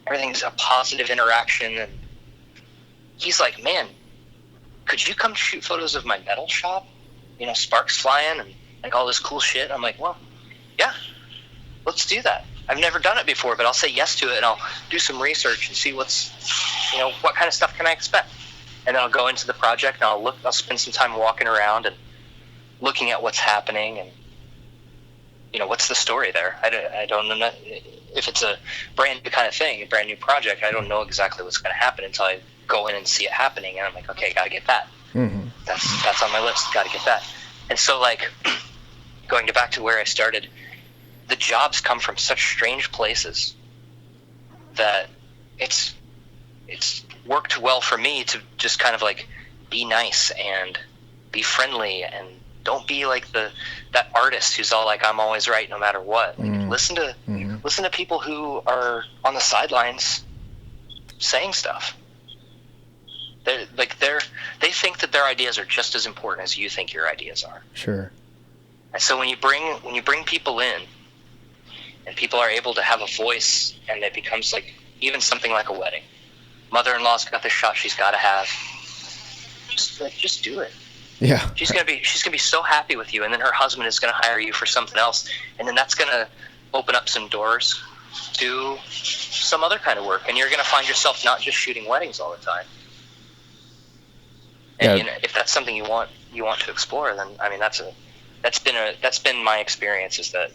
everything's a positive interaction, and he's like, man, could you come shoot photos of my metal shop? Sparks flying and like all this cool shit. I'm like, well, yeah, let's do that. I've never done it before, but I'll say yes to it and I'll do some research and see what kind of stuff can I expect. And then I'll go into the project and I'll spend some time walking around and looking at what's happening and, what's the story there? I don't know. If it's a brand new kind of thing, a brand new project, I don't know exactly what's going to happen until I go in and see it happening. And I'm like, okay, got to get that. That's on my list. Got to get that. And so, like, going back to where I started, the jobs come from such strange places that it's worked well for me to just kind of like be nice and be friendly and don't be like that artist who's all like, I'm always right no matter what. Like, listen to people who are on the sidelines saying stuff. They think that their ideas are just as important as you think your ideas are.
Sure.
And so when you bring people in and people are able to have a voice and it becomes like even something like a wedding. Mother-in-law's got this shot she's got to have. Just do it.
Yeah.
She's gonna be so happy with you, and then her husband is gonna hire you for something else, and then that's gonna open up some doors to some other kind of work, and you're gonna find yourself not just shooting weddings all the time. And if that's something you want to explore, then I mean that's been my experience, is that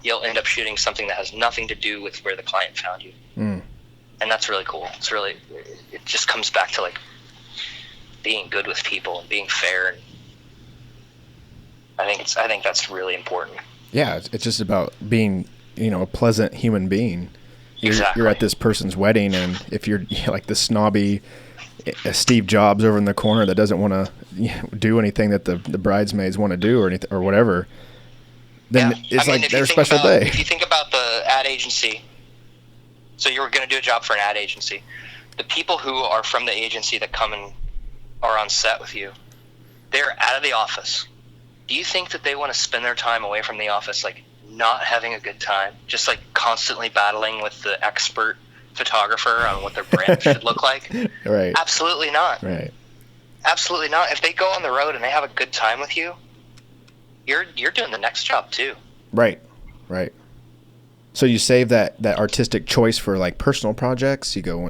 you'll end up shooting something that has nothing to do with where the client found you, and that's really cool. It just comes back to like being good with people and being fair, and I think that's really important. Yeah,
it's just about being, a pleasant human being.
Exactly.
You're at this person's wedding, and if you're like the snobby Steve Jobs over in the corner that doesn't want to do anything that the bridesmaids want to do or anything or whatever, then it's like their special day.
If you think about the ad agency, so you were going to do a job for an ad agency, the people who are from the agency that come and are on set with you, they're out of the office. Do you think that they want to spend their time away from the office, like not having a good time, just like constantly battling with the expert photographer on what their brand should look like?
Right.
Absolutely not.
Right.
Absolutely not. If they go on the road and they have a good time with you, you're doing the next job too.
Right. So you save that artistic choice for like personal projects. You go,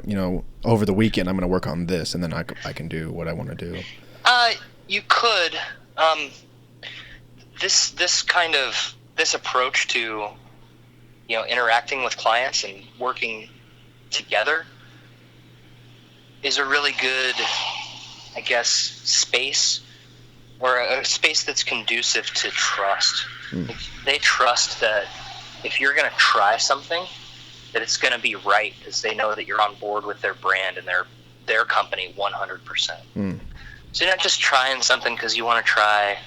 over the weekend I'm going to work on this, and then I can do what I want to do.
You could. This approach to interacting with clients and working together is a really good, I guess, space, or a space that's conducive to trust. They trust that if you're going to try something, that it's going to be right, because they know that you're on board with their brand and their company 100%. So you're not just trying something because you want to try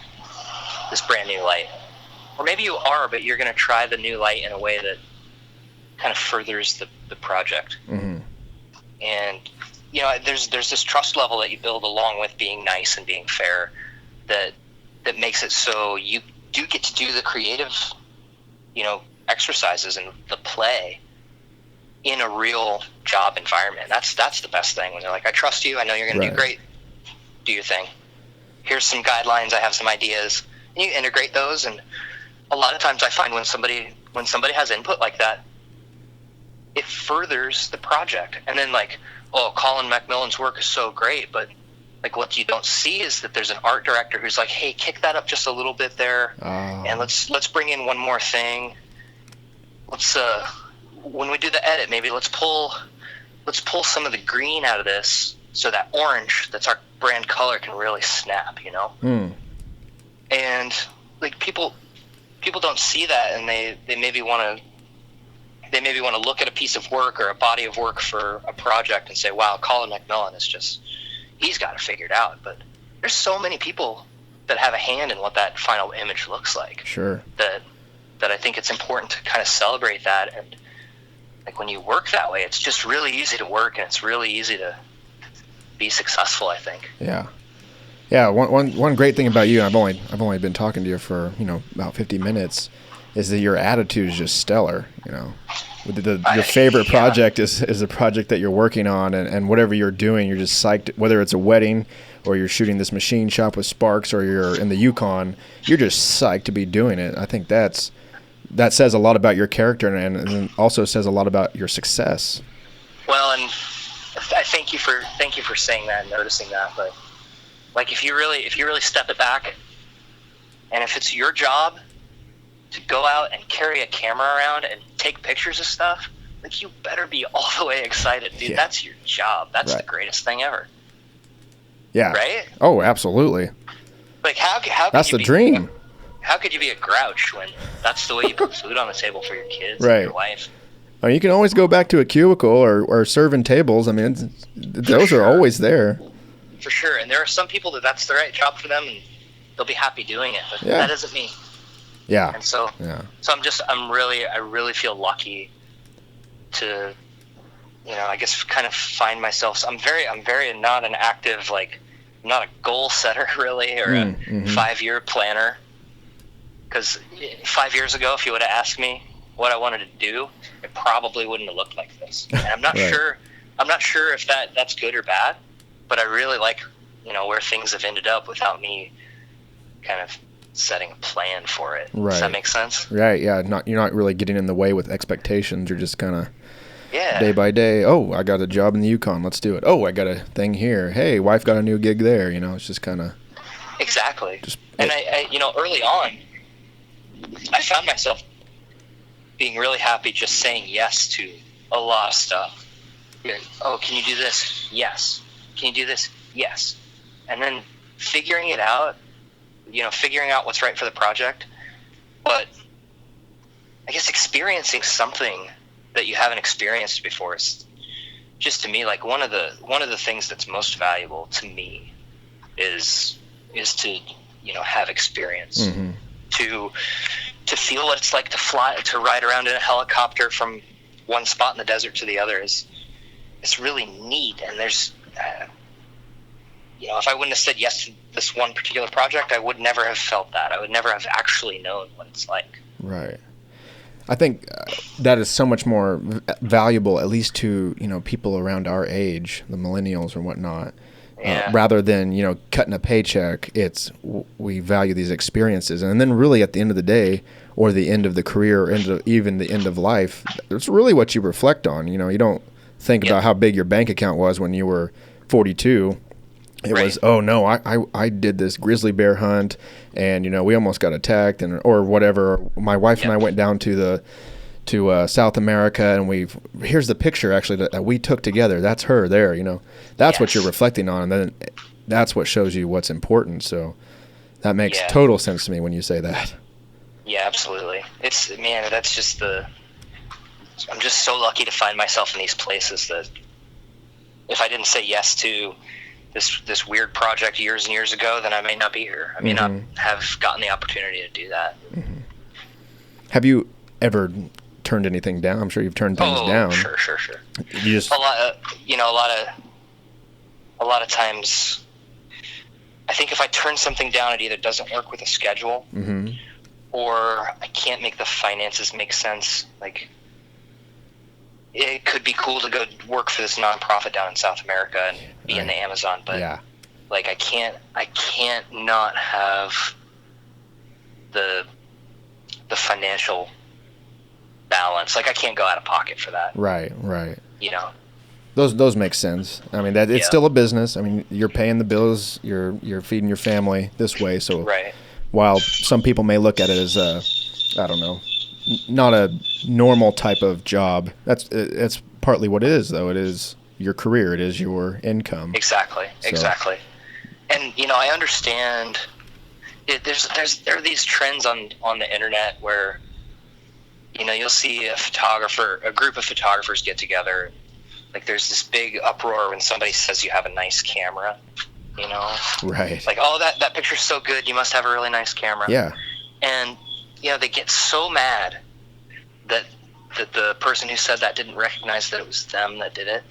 this brand new light. Or maybe you are, but you're going to try the new light in a way that kind of furthers the project. And there's this trust level that you build along with being nice and being fair that makes it so you do get to do the creative exercises and the play in a real job environment. That's the best thing, when they're like, I trust you, I know you're going to do great, do your thing, here's some guidelines, I have some ideas, and you integrate those. And a lot of times I find when somebody has input like that, it furthers the project. And then like, oh, Colin MacMillon's work is so great, but like what you don't see is that there's an art director who's like, hey, kick that up just a little bit there, and let's bring in one more thing. Let's when we do the edit, maybe let's pull some of the green out of this so that orange, that's our brand color, can really snap, And like people don't see that, and they maybe want to look at a piece of work or a body of work for a project and say, wow, Colin MacMillon is just, he's got it figured out. But there's so many people that have a hand in what that final image looks like.
Sure.
That I think it's important to kind of celebrate that. And like when you work that way, it's just really easy to work, and it's really easy to be successful, I think.
Yeah. Yeah. One great thing about you, and I've only been talking to you for, about 50 minutes, is that your attitude is just stellar. Your favorite project is a project that you're working on, and whatever you're doing, you're just psyched. Whether it's a wedding, or you're shooting this machine shop with Sparks, or you're in the Yukon, you're just psyched to be doing it. I think that says a lot about your character, and also says a lot about your success.
Well, and I thank you for saying that and noticing that. But like, if you really step it back, and if it's your job to go out and carry a camera around and take pictures of stuff, like, you better be all the way excited, dude. Yeah. That's your job. That's the greatest thing ever.
Yeah.
Right?
Oh, absolutely.
Like, how
that's the dream.
How could you be a grouch when that's the way you put food on the table for your kids and your wife?
Oh, you can always go back to a cubicle or serving tables. I mean, those are always there.
For sure. And there are some people that's the right job for them, and they'll be happy doing it. But that isn't me.
Yeah.
And so I really feel lucky to, I guess, kind of find myself. I'm very not an active, like, I'm not a goal setter really, or a 5-year planner. Because 5 years ago, if you would have asked me what I wanted to do, it probably wouldn't have looked like this. And I'm not sure if that's good or bad, but I really like, where things have ended up without me kind of setting a plan for it. Right. Does that make sense?
Right. Yeah. You're not really getting in the way with expectations. You're just kind of day by day. Oh, I got a job in the Yukon. Let's do it. Oh, I got a thing here. Hey, wife got a new gig there. It's just kind of
exactly. And I early on, I found myself being really happy just saying yes to a lot of stuff. Oh, can you do this? Yes. Can you do this? Yes. And then figuring it out, figuring out what's right for the project, but I guess experiencing something that you haven't experienced before is just, to me, like, one of the things that's most valuable to me is to have experience. To feel what it's like to ride around in a helicopter from one spot in the desert to the other is really neat. And there's if I wouldn't have said yes to this one particular project, I would never have felt that. I would never have actually known what it's like.
Right. I think that is so much more valuable, at least to people around our age, the millennials or whatnot,
Yeah.
Rather than, cutting a paycheck, we value these experiences. And then really at the end of the day, or the end of the career, or even the end of life, it's really what you reflect on. You don't think about how big your bank account was when you were 42. It was, oh no, I did this grizzly bear hunt, and we almost got attacked, or whatever. My wife and I went down to South America, and here's the picture actually that we took together. That's her there. That's what you're reflecting on, and then that's what shows you what's important. So that makes total sense to me when you say that.
Yeah, absolutely. That's just I'm just so lucky to find myself in these places that if I didn't say yes to this weird project years and years ago, then I may not be here. I may not have gotten the opportunity to do that. Mm-hmm.
Have you ever turned anything down? I'm sure you've turned things down.
Sure.
You just
a lot of times, I think if I turn something down, it either doesn't work with a schedule, or I can't make the finances make sense. Like, it could be cool to go work for this nonprofit down in South America and be in the Amazon, but like I can't not have the financial balance. Like, I can't go out of pocket for that.
Right.
Those
make sense. I mean, that it's still a business. I mean, you're paying the bills, you're feeding your family this way. So while some people may look at it as I don't know, not a normal type of job, that's partly what it is, though. It is your career. It is your income.
Exactly. And I understand. There are these trends on the internet where you'll see a group of photographers get together. Like, there's this big uproar when somebody says you have a nice camera.
Right.
Like, oh, that picture's so good, you must have a really nice camera.
Yeah.
And they get so mad that the person who said that didn't recognize that it was them that did it.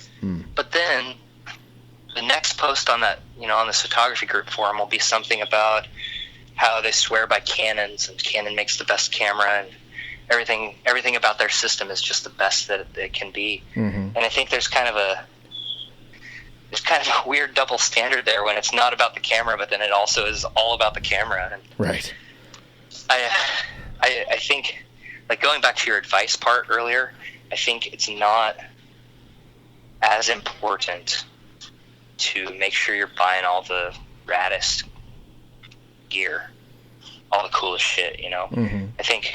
But then the next post on that, on this photography group forum will be something about how they swear by Canons, and Canon makes the best camera, and everything about their system is just the best that it can be. And I think there's kind of a weird double standard there when it's not about the camera, but then it also is all about the camera. And
right.
I think, like, going back to your advice part earlier, I think it's not as important to make sure you're buying all the raddest gear, all the coolest shit. I think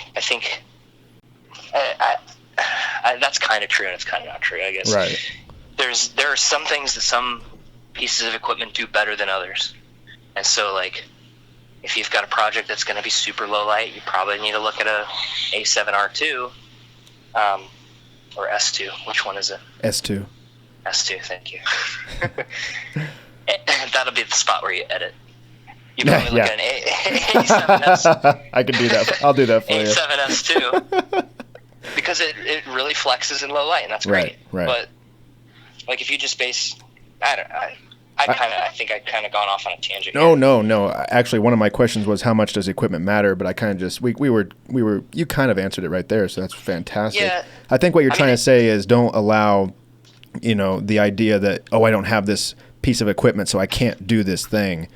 that's kind of true, and it's kind of not true, I guess.
Right.
There are some things that some pieces of equipment do better than others, and so, like, if you've got a project that's going to be super low light, you probably need to look at a A7R2, or S2. Which one is it?
S2.
S2. Thank you. That'll be the spot where you edit. You probably look at an A7S.
I can do that. I'll do that for you.
A7S2. Because it really flexes in low light, and that's great.
Right.
But, like, if you just base, I think I'd kind of gone off on a tangent.
No. Actually, one of my questions was how much does equipment matter, but I kind of just you kind of answered it right there, so that's fantastic.
Yeah.
I think what you're trying to say is don't allow, the idea that, I don't have this piece of equipment, so I can't do this thing.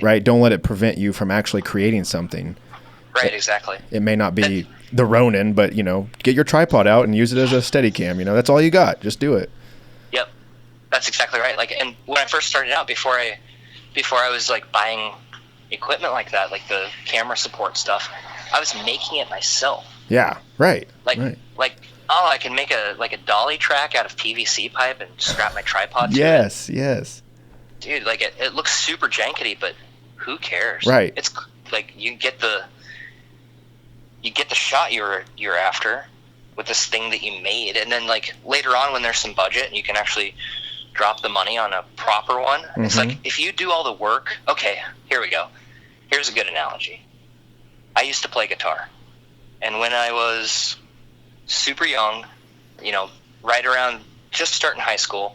Right. Don't let it prevent you from actually creating something.
Right. Exactly.
It may not be the Ronin, but get your tripod out and use it as a Steadicam. That's all you got. Just do it.
Yep, that's exactly right. Like, and when I first started out, before I was like buying equipment like that, like the camera support stuff, I was making it myself.
Yeah. Right.
Like, oh, I can make a dolly track out of PVC pipe and strap my tripod to it.
Yes.
Dude, like, it looks super jankety, but who cares?
Right.
It's like you get the shot you're after with this thing that you made, and then, like, later on when there's some budget and you can actually drop the money on a proper one, it's like, if you do all the work, okay, here we go. Here's a good analogy. I used to play guitar, and when I was super young, right around just starting high school,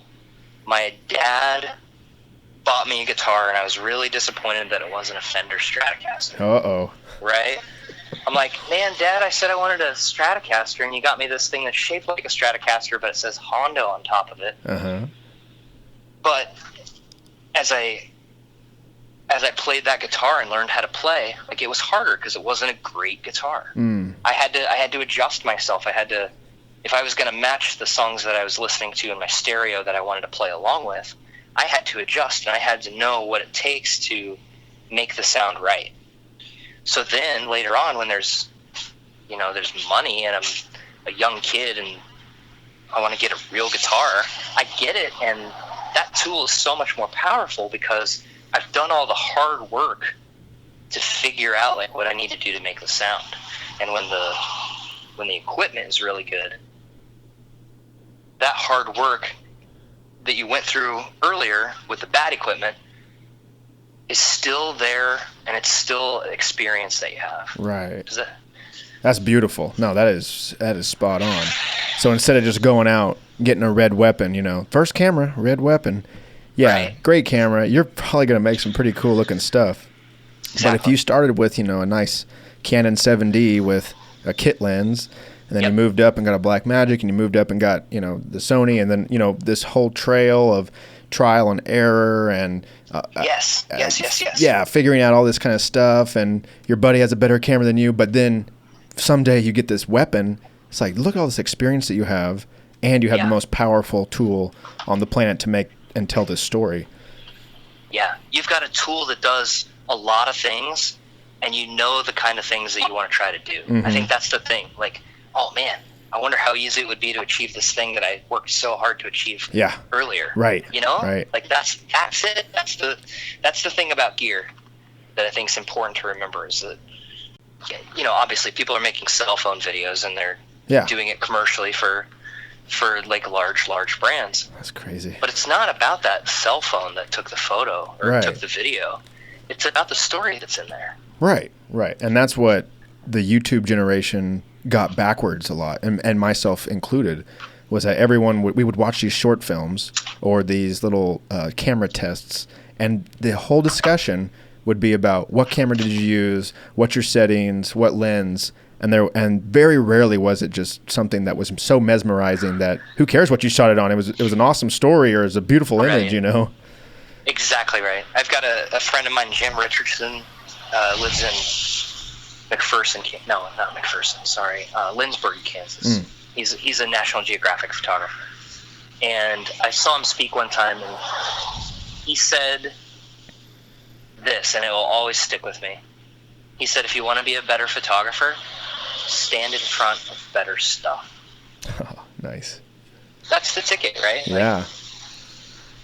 my dad bought me a guitar, and I was really disappointed that it wasn't a Fender Stratocaster.
Uh-oh.
Right? I'm like, man, Dad, I said I wanted a Stratocaster, and you got me this thing that's shaped like a Stratocaster, but it says Hondo on top of it.
Uh-huh.
But as I played that guitar and learned how to play, like, it was harder because it wasn't a great guitar. I had to adjust myself. If I was going to match the songs that I was listening to in my stereo that I wanted to play along with, I had to adjust, and I had to know what it takes to make the sound right. So then later on, when there's money and I'm a young kid and I want to get a real guitar, I get it, and that tool is so much more powerful because I've done all the hard work to figure out, like, what I need to do to make the sound. And when the equipment is really good, that hard work that you went through earlier with the bad equipment is still there, and it's still experience that you have.
Right. That's beautiful. No, that is spot on. So instead of just going out, getting a red weapon, first camera, red weapon. Yeah, right. Great camera. You're probably going to make some pretty cool looking stuff. Exactly. But if you started with, a nice Canon 7D with a kit lens, and then you moved up and got a Blackmagic, and you moved up and got, the Sony, and then, this whole trail of trial and error and
yes.
Yeah, figuring out all this kind of stuff, and your buddy has a better camera than you, but then someday you get this weapon. It's like, look at all this experience that you have, and you have the most powerful tool on the planet to make and tell this story.
Yeah, you've got a tool that does a lot of things, and you know the kind of things that you want to try to do. I think that's the thing. Like, oh man, I wonder how easy it would be to achieve this thing that I worked so hard to achieve earlier.
Right.
Right. Like that's it. That's the thing about gear that I think is important to remember is that, obviously people are making cell phone videos and they're doing it commercially for like large brands.
That's crazy.
But it's not about that cell phone that took the photo or took the video. It's about the story that's in there.
Right. And that's what the YouTube generation got backwards a lot, and myself included, was that we would watch these short films or these little camera tests, and the whole discussion would be about what camera did you use, what's your settings, what lens, and very rarely was it just something that was so mesmerizing that who cares what you shot it on? It was an awesome story or it was a beautiful image,
Exactly right. I've got a friend of mine, Jim Richardson, lives in Lindsborg, Kansas. He's a National Geographic photographer, and I saw him speak one time, and he said this, and it will always stick with me. He said, if you want to be a better photographer, stand in front of better stuff.
Oh, nice.
That's the ticket, right?
Yeah.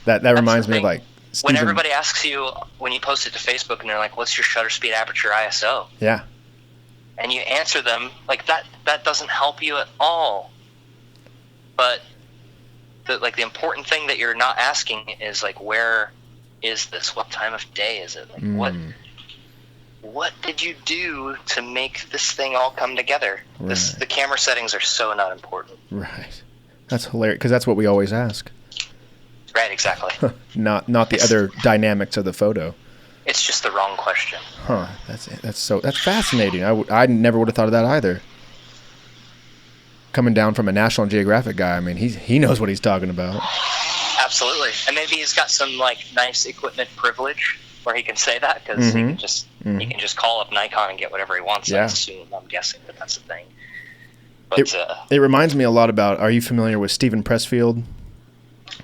That reminds me of, like, Steven.
When everybody asks you, when you post it to Facebook, and they're like, what's your shutter speed, aperture, ISO?
Yeah.
And you answer them, like, that doesn't help you at all. But the important thing that you're not asking is, like, where is this? What time of day is it? Like, what did you do to make this thing all come together?
Right.
The camera settings are so not important.
Right. That's hilarious, because that's what we always ask.
Right, exactly.
Not the other dynamics of the photo.
It's just the wrong question.
Huh. That's fascinating. I never would have thought of that either. Coming down from a National Geographic guy, I mean, he knows what he's talking about.
Absolutely. And maybe he's got some, like, nice equipment privilege where he can say that, because he can just call up Nikon and get whatever he wants.
Yeah.
I'm guessing that's the thing. But
it reminds me a lot about, are you familiar with Steven Pressfield?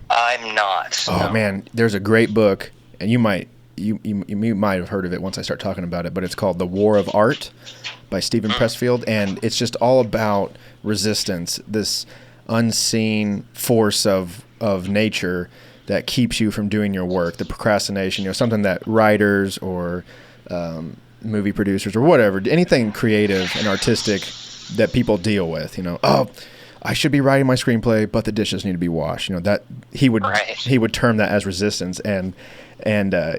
I'm not.
Oh,
no.
man, there's a great book, and you might have heard of it once I start talking about it, but it's called The War of Art by Steven Pressfield, and it's just all about resistance, this unseen force of nature that keeps you from doing your work, the procrastination, something that writers or movie producers or whatever, anything creative and artistic that people deal with, I should be writing my screenplay, but the dishes need to be washed. That he would term that as resistance, and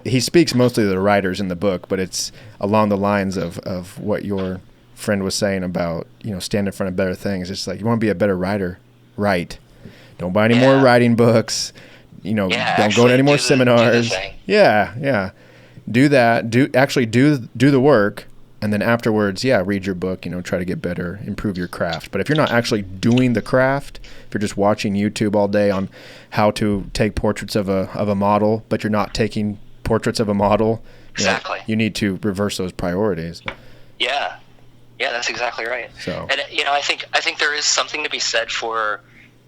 he speaks mostly to the writers in the book, but it's along the lines of what your friend was saying about stand in front of better things. It's like, you want to be a better writer, write. Don't buy any more writing books. Don't go to any more seminars.
Do
Yeah. Do that. Do the work, And then afterwards, read your book, try to get better, improve your craft. But if you're not actually doing the craft, if you're just watching YouTube all day on how to take portraits of a model, but you're not taking portraits of a model,
exactly,
you need to reverse those priorities.
Yeah, that's exactly right.
So,
and I think there is something to be said for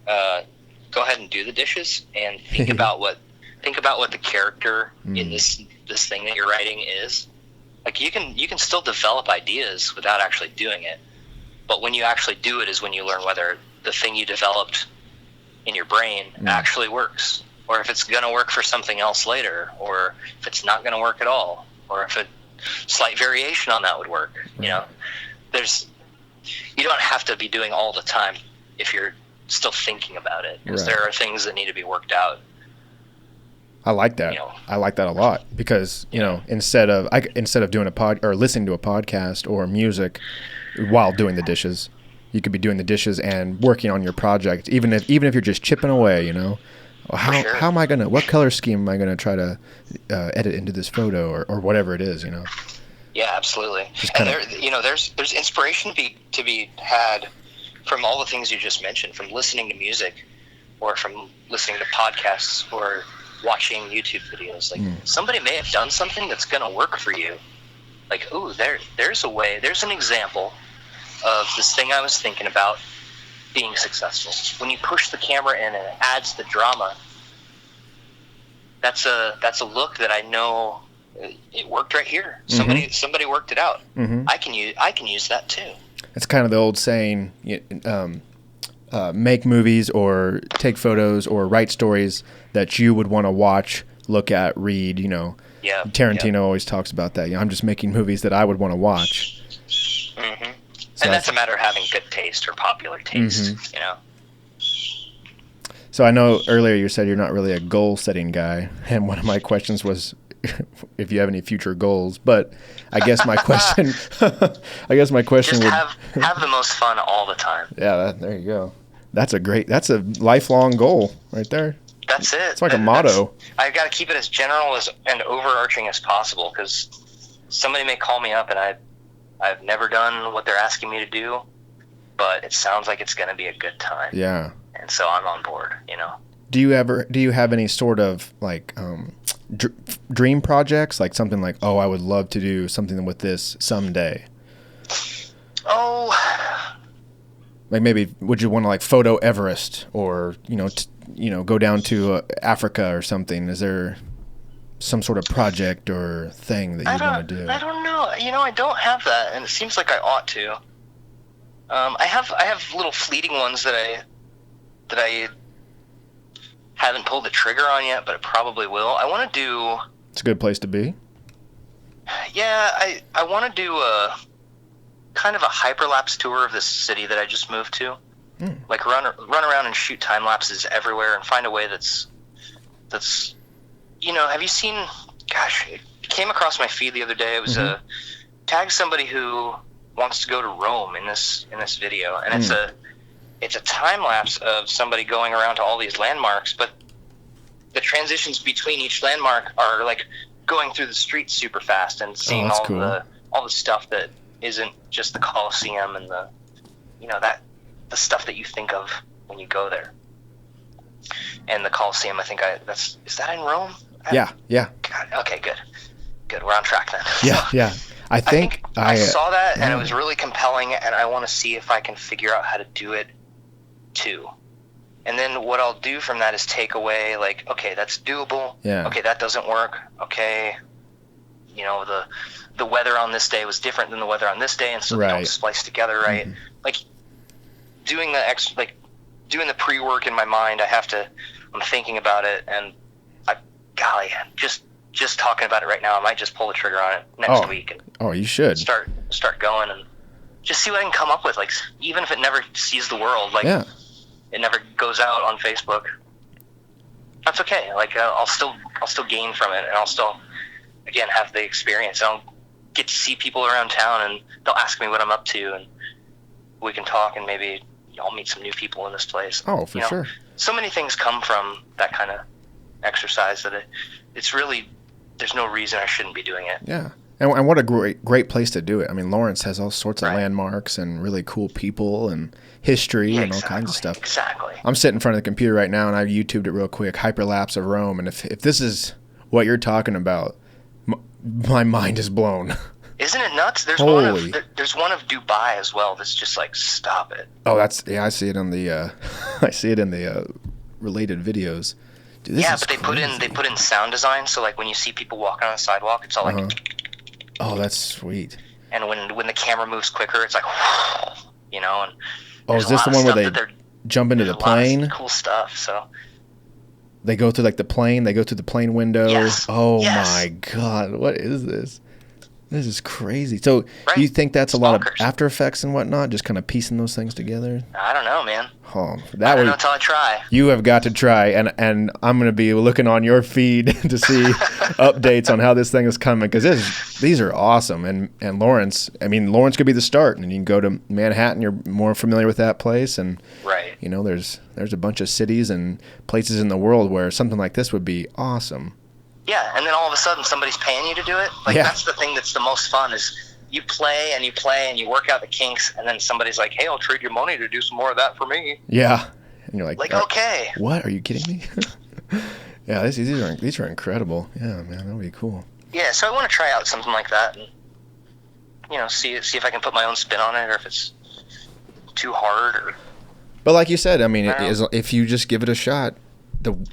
go ahead and do the dishes and think about what the character in this thing that you're writing is. Like you can still develop ideas without actually doing it, but when you actually do it is when you learn whether the thing you developed in your brain actually works, or if it's going to work for something else later, or if it's not going to work at all, or if a slight variation on that would work.
Right.
You don't have to be doing all the time if you're still thinking about it, because there are things that need to be worked out.
I like that. I like that a lot because, instead of doing or listening to a podcast or music while doing the dishes, you could be doing the dishes and working on your project, even if you're just chipping away, how am I going to, what color scheme am I going to try to edit into this photo or whatever it is,
Yeah, absolutely. And there's inspiration to be had from all the things you just mentioned, from listening to music or from listening to podcasts or watching YouTube videos. Like somebody may have done something that's going to work for you. Like, there's an example of this thing I was thinking about being successful. When you push the camera in and it adds the drama, that's a look that I know it worked right here. Somebody worked it out. I can use that too. It's
kind of the old saying, make movies or take photos or write stories that you would want to watch, look at, read,
Yeah.
Tarantino always talks about that. I'm just making movies that I would want to watch.
Mm-hmm. So and that's a matter of having good taste or popular taste,
So I know earlier you said you're not really a goal-setting guy, and one of my questions was if you have any future goals. But I guess my question,
just
would
have the most fun all the time.
Yeah, there you go. That's a lifelong goal right there.
That's it.
It's like a motto.
I've got to keep it as general and overarching as possible, because somebody may call me up and I've never done what they're asking me to do, but it sounds like it's going to be a good time.
Yeah.
And so I'm on board,
Do you have any sort of like dream projects, like something like, I would love to do something with this someday? Like maybe would you want to like photo Everest or go down to Africa or something? Is there some sort of project or thing that you want to do?
I don't know. I don't have that, and it seems like I ought to. I have little fleeting ones that I haven't pulled the trigger on yet, but it probably will. I want to do.
It's a good place to be.
Yeah, I want to do a kind of a hyperlapse tour of this city that I just moved to. Like run around and shoot time lapses everywhere and find a way that's have you seen, gosh, it came across my feed the other day. It was tag somebody who wants to go to Rome in this video, and it's a time lapse of somebody going around to all these landmarks, but the transitions between each landmark are like going through the streets super fast and seeing all the stuff that isn't just the Colosseum and the stuff that you think of when you go there. And the Colosseum, I think is that in Rome?
Yeah.
God, okay, good. We're on track then.
Yeah. I think
I saw that and it was really compelling, and I want to see if I can figure out how to do it too. And then what I'll do from that is take away, like, okay, that's doable.
Yeah.
Okay, that doesn't work. Okay, the weather on this day was different than the weather on this day, and so they don't splice together right. Like doing the pre-work in my mind, I'm thinking about it, and just talking about it right now, I might just pull the trigger on it next week. And
you should
start going and just see what I can come up with. Like, even if it never sees the world, like it never goes out on Facebook, that's okay. Like I'll still gain from it, and I'll still again have the experience. I'll get to see people around town, and they'll ask me what I'm up to, and we can talk, and maybe I'll meet some new people in this place.
Oh, for sure.
So many things come from that kind of exercise that it's really, there's no reason I shouldn't be doing it.
Yeah. And what a great place to do it. I mean, Lawrence has all sorts of
Right.
landmarks and really cool people and history and all kinds of stuff.
Exactly.
I'm sitting in front of the computer right now, and I YouTubed it real quick, hyperlapse of Rome. And if this is what you're talking about, my mind is blown.
Isn't it nuts? There's
Holy.
there's one of Dubai as well that's just like, stop it.
Oh, I see it on the I see it in the related videos. Dude, this
Yeah,
is
but they put in sound design, so like when you see people walking on the sidewalk, it's all like,
Oh, that's sweet.
and when the camera moves quicker, it's like, you know. And
Oh,
there's
is
a
this
lot
the
of
one where
stuff
they
that they're-
jump into the
there's a lot of
plane?
cool stuff. So
They go through like the plane. They go through the plane window.
Yes.
Oh
Yes.
my God, what is this? This is crazy. So,
Right.
do you think that's a lot of
Bonkers.
After Effects and whatnot, just kind of piecing those things together?
I don't know, man.
Oh,
I
that
don't know
would
until I try.
you have got to try, and I'm going to be looking on your feed to see updates on how this thing is coming, because these are awesome. And Lawrence, I mean, Lawrence could be the start, and you can go to Manhattan. You're more familiar with that place, and
Right.
you know, there's a bunch of cities and places in the world where something like this would be awesome.
Yeah, and then all of a sudden somebody's paying you to do it. Like
Yeah.
that's the thing that's the most fun is you play and you play and you work out the kinks, and then somebody's like, "Hey, I'll trade your money to do some more of that for me."
Yeah, and you're like,
Like, okay.
what? Are you kidding me? Yeah, these are incredible. Yeah, man, that would be cool.
Yeah, so I want to try out something like that, and you know, see if I can put my own spin on it, or if it's too hard. Or
But like you said, I mean,
I don't know.
if you just give it a shot,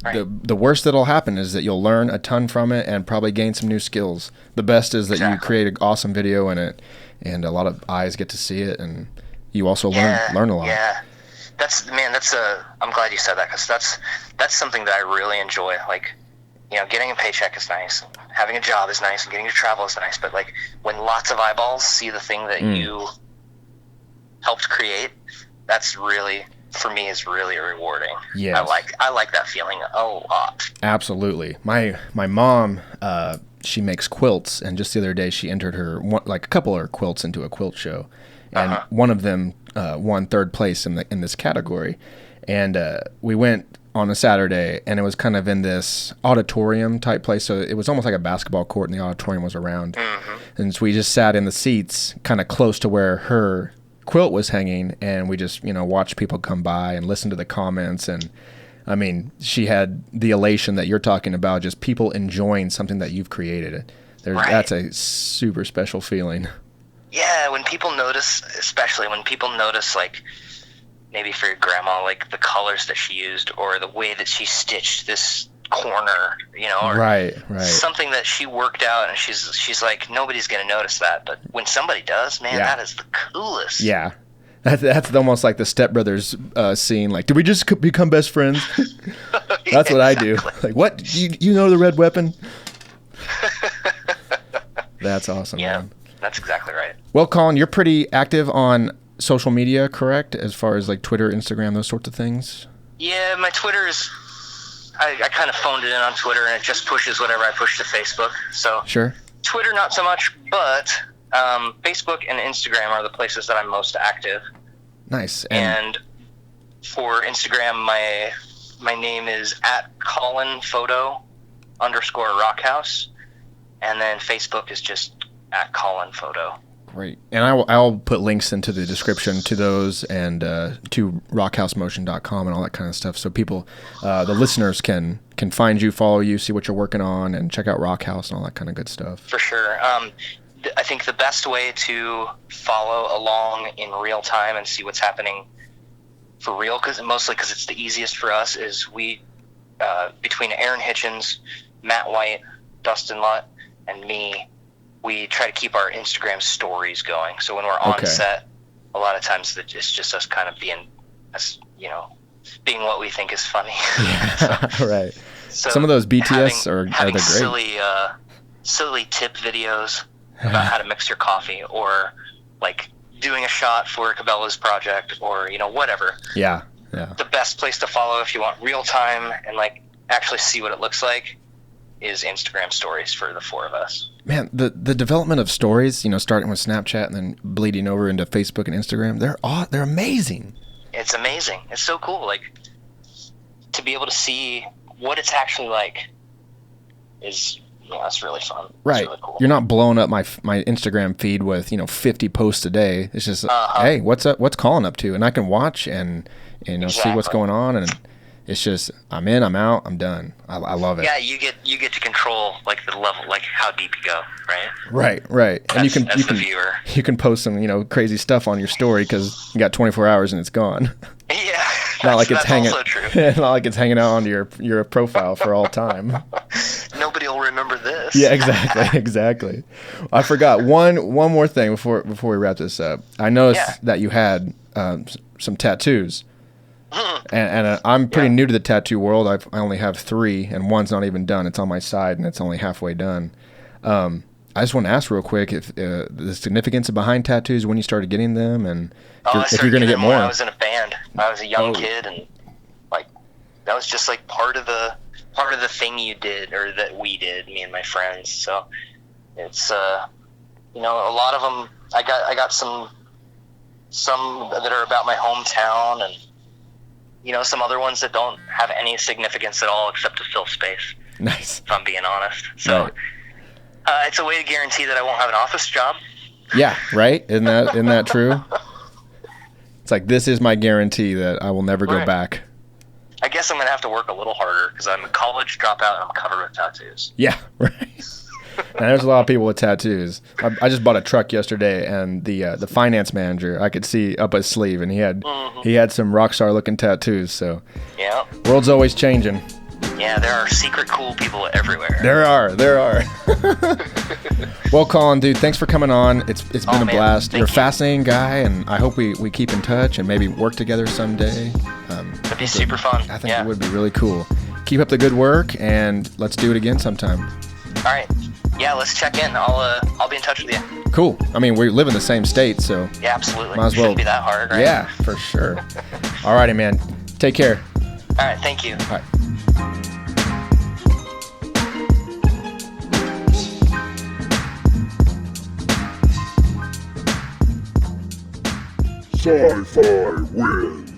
Right.
the worst that'll happen is that you'll learn a ton from it and probably gain some new skills. The best is that you
Exactly.
create an awesome video in it, and a lot of eyes get to see it, and you also learn a lot.
Yeah, I'm glad you said that, because that's something that I really enjoy. Like, you know, getting a paycheck is nice, having a job is nice, and getting to travel is nice. But like when lots of eyeballs see the thing that you helped create, that's really, for me, is really rewarding.
Yes.
I like that feeling a lot.
Absolutely. My mom, she makes quilts, and just the other day she entered a couple of her quilts into a quilt show, and one of them won third place in this category, and we went on a Saturday, and it was kind of in this auditorium type place, so it was almost like a basketball court, and the auditorium was around, and so we just sat in the seats kind of close to where her quilt was hanging, and we just, you know, watched people come by and listen to the comments. And I mean, she had the elation that you're talking about, just people enjoying something that you've created.
Right.
That's a super special feeling.
Yeah, when people notice, especially when people notice, like, maybe for your grandma, like the colors that she used, or the way that she stitched this corner, you know, or
Right.
something that she worked out, and she's like, nobody's gonna notice that, but when somebody does, man,
Yeah.
that is the coolest.
Yeah. That's almost like the Step Brothers scene. Like, did we just become best friends? That's what I do. Like, what? You know the red weapon? That's awesome,
Yeah,
man.
that's exactly right.
Well, Colin, you're pretty active on social media, correct? As far as like Twitter, Instagram, those sorts of things?
Yeah, my Twitter is, I kind of phoned it in on Twitter, and it just pushes whatever I push to Facebook. So
Sure.
Twitter, not so much, but Facebook and Instagram are the places that I'm most active.
Nice.
And for Instagram, my name is @ColinPhoto_RockHouse, and then Facebook is just @ColinPhoto.
Great. And I'll put links into the description to those, and to rockhousemotion.com and all that kind of stuff, so people, the listeners, can find you, follow you, see what you're working on, and check out RockHouse and all that kind of good stuff.
For sure. I think the best way to follow along in real time and see what's happening for real, mostly because it's the easiest for us, is we, between Aaron Hitchens, Matt White, Dustin Lutt, and me, we try to keep our Instagram stories going. So when we're on set, a lot of times it's just us kind of being what we think is funny.
Yeah, right.
So
some of those BTS
having
they're great.
silly tip videos about how to mix your coffee, or like doing a shot for Cabela's project, or whatever.
Yeah.
The best place to follow if you want real time and like actually see what it looks like is Instagram stories for the four of us.
Man, the development of stories, starting with Snapchat and then bleeding over into Facebook and Instagram, they're amazing.
It's amazing. It's so cool. Like, to be able to see what it's actually like is Yeah, that's really fun.
Right.
That's really cool.
You're not blowing up my Instagram feed with 50 posts a day. It's just hey, what's up? What's Colin up to? And I can watch and see what's going on, and it's just I'm in, I'm out, I'm done. I love it.
Yeah, you get to control like the level, like how deep you go, right?
Right. And you can
the viewer.
You can post some crazy stuff on your story because you got 24 hours and it's gone.
Yeah.
Not like it's hanging.
Also true.
Not like it's hanging out on your profile for all time.
Nobody will remember this.
Yeah, exactly. I forgot one more thing before we wrap this up. I noticed that you had some tattoos, and I'm pretty new to the tattoo world. I only have 3, and one's not even done. It's on my side, and it's only halfway done. I just want to ask real quick if the significance behind tattoos, when you started getting them, and if you're going to get more.
When I was in a band. I was a young kid, and like that was just like part of the thing you did, or that we did, me and my friends. So it's a lot of them. I got some that are about my hometown, and some other ones that don't have any significance at all except to fill space.
Nice.
If I'm being honest. So. Right. It's a way to guarantee that I won't have an office job.
Yeah, right? Isn't that true? It's like, this is my guarantee that I will never go back.
I guess I'm going to have to work a little harder because I'm a college dropout and I'm covered with tattoos.
Yeah, right. And there's a lot of people with tattoos. I just bought a truck yesterday, and the finance manager, I could see up his sleeve, and he had some rock star looking tattoos. So
yeah,
world's always changing.
Yeah, there are secret cool people everywhere.
There are. Well, Colin, dude, thanks for coming on. It's been a blast. You're a fascinating guy, and I hope we keep in touch and maybe work together someday.
That'd be super fun.
I think it would be really cool. Keep up the good work, and let's do it again sometime.
All right. Yeah, let's check in. I'll be in touch with you.
Cool. I mean, we live in the same state, so
yeah, absolutely.
Might as well.
Shouldn't be that hard, right?
Yeah, for sure. All righty, man. Take care.
All right. Thank you.
All right.
SciFi wins.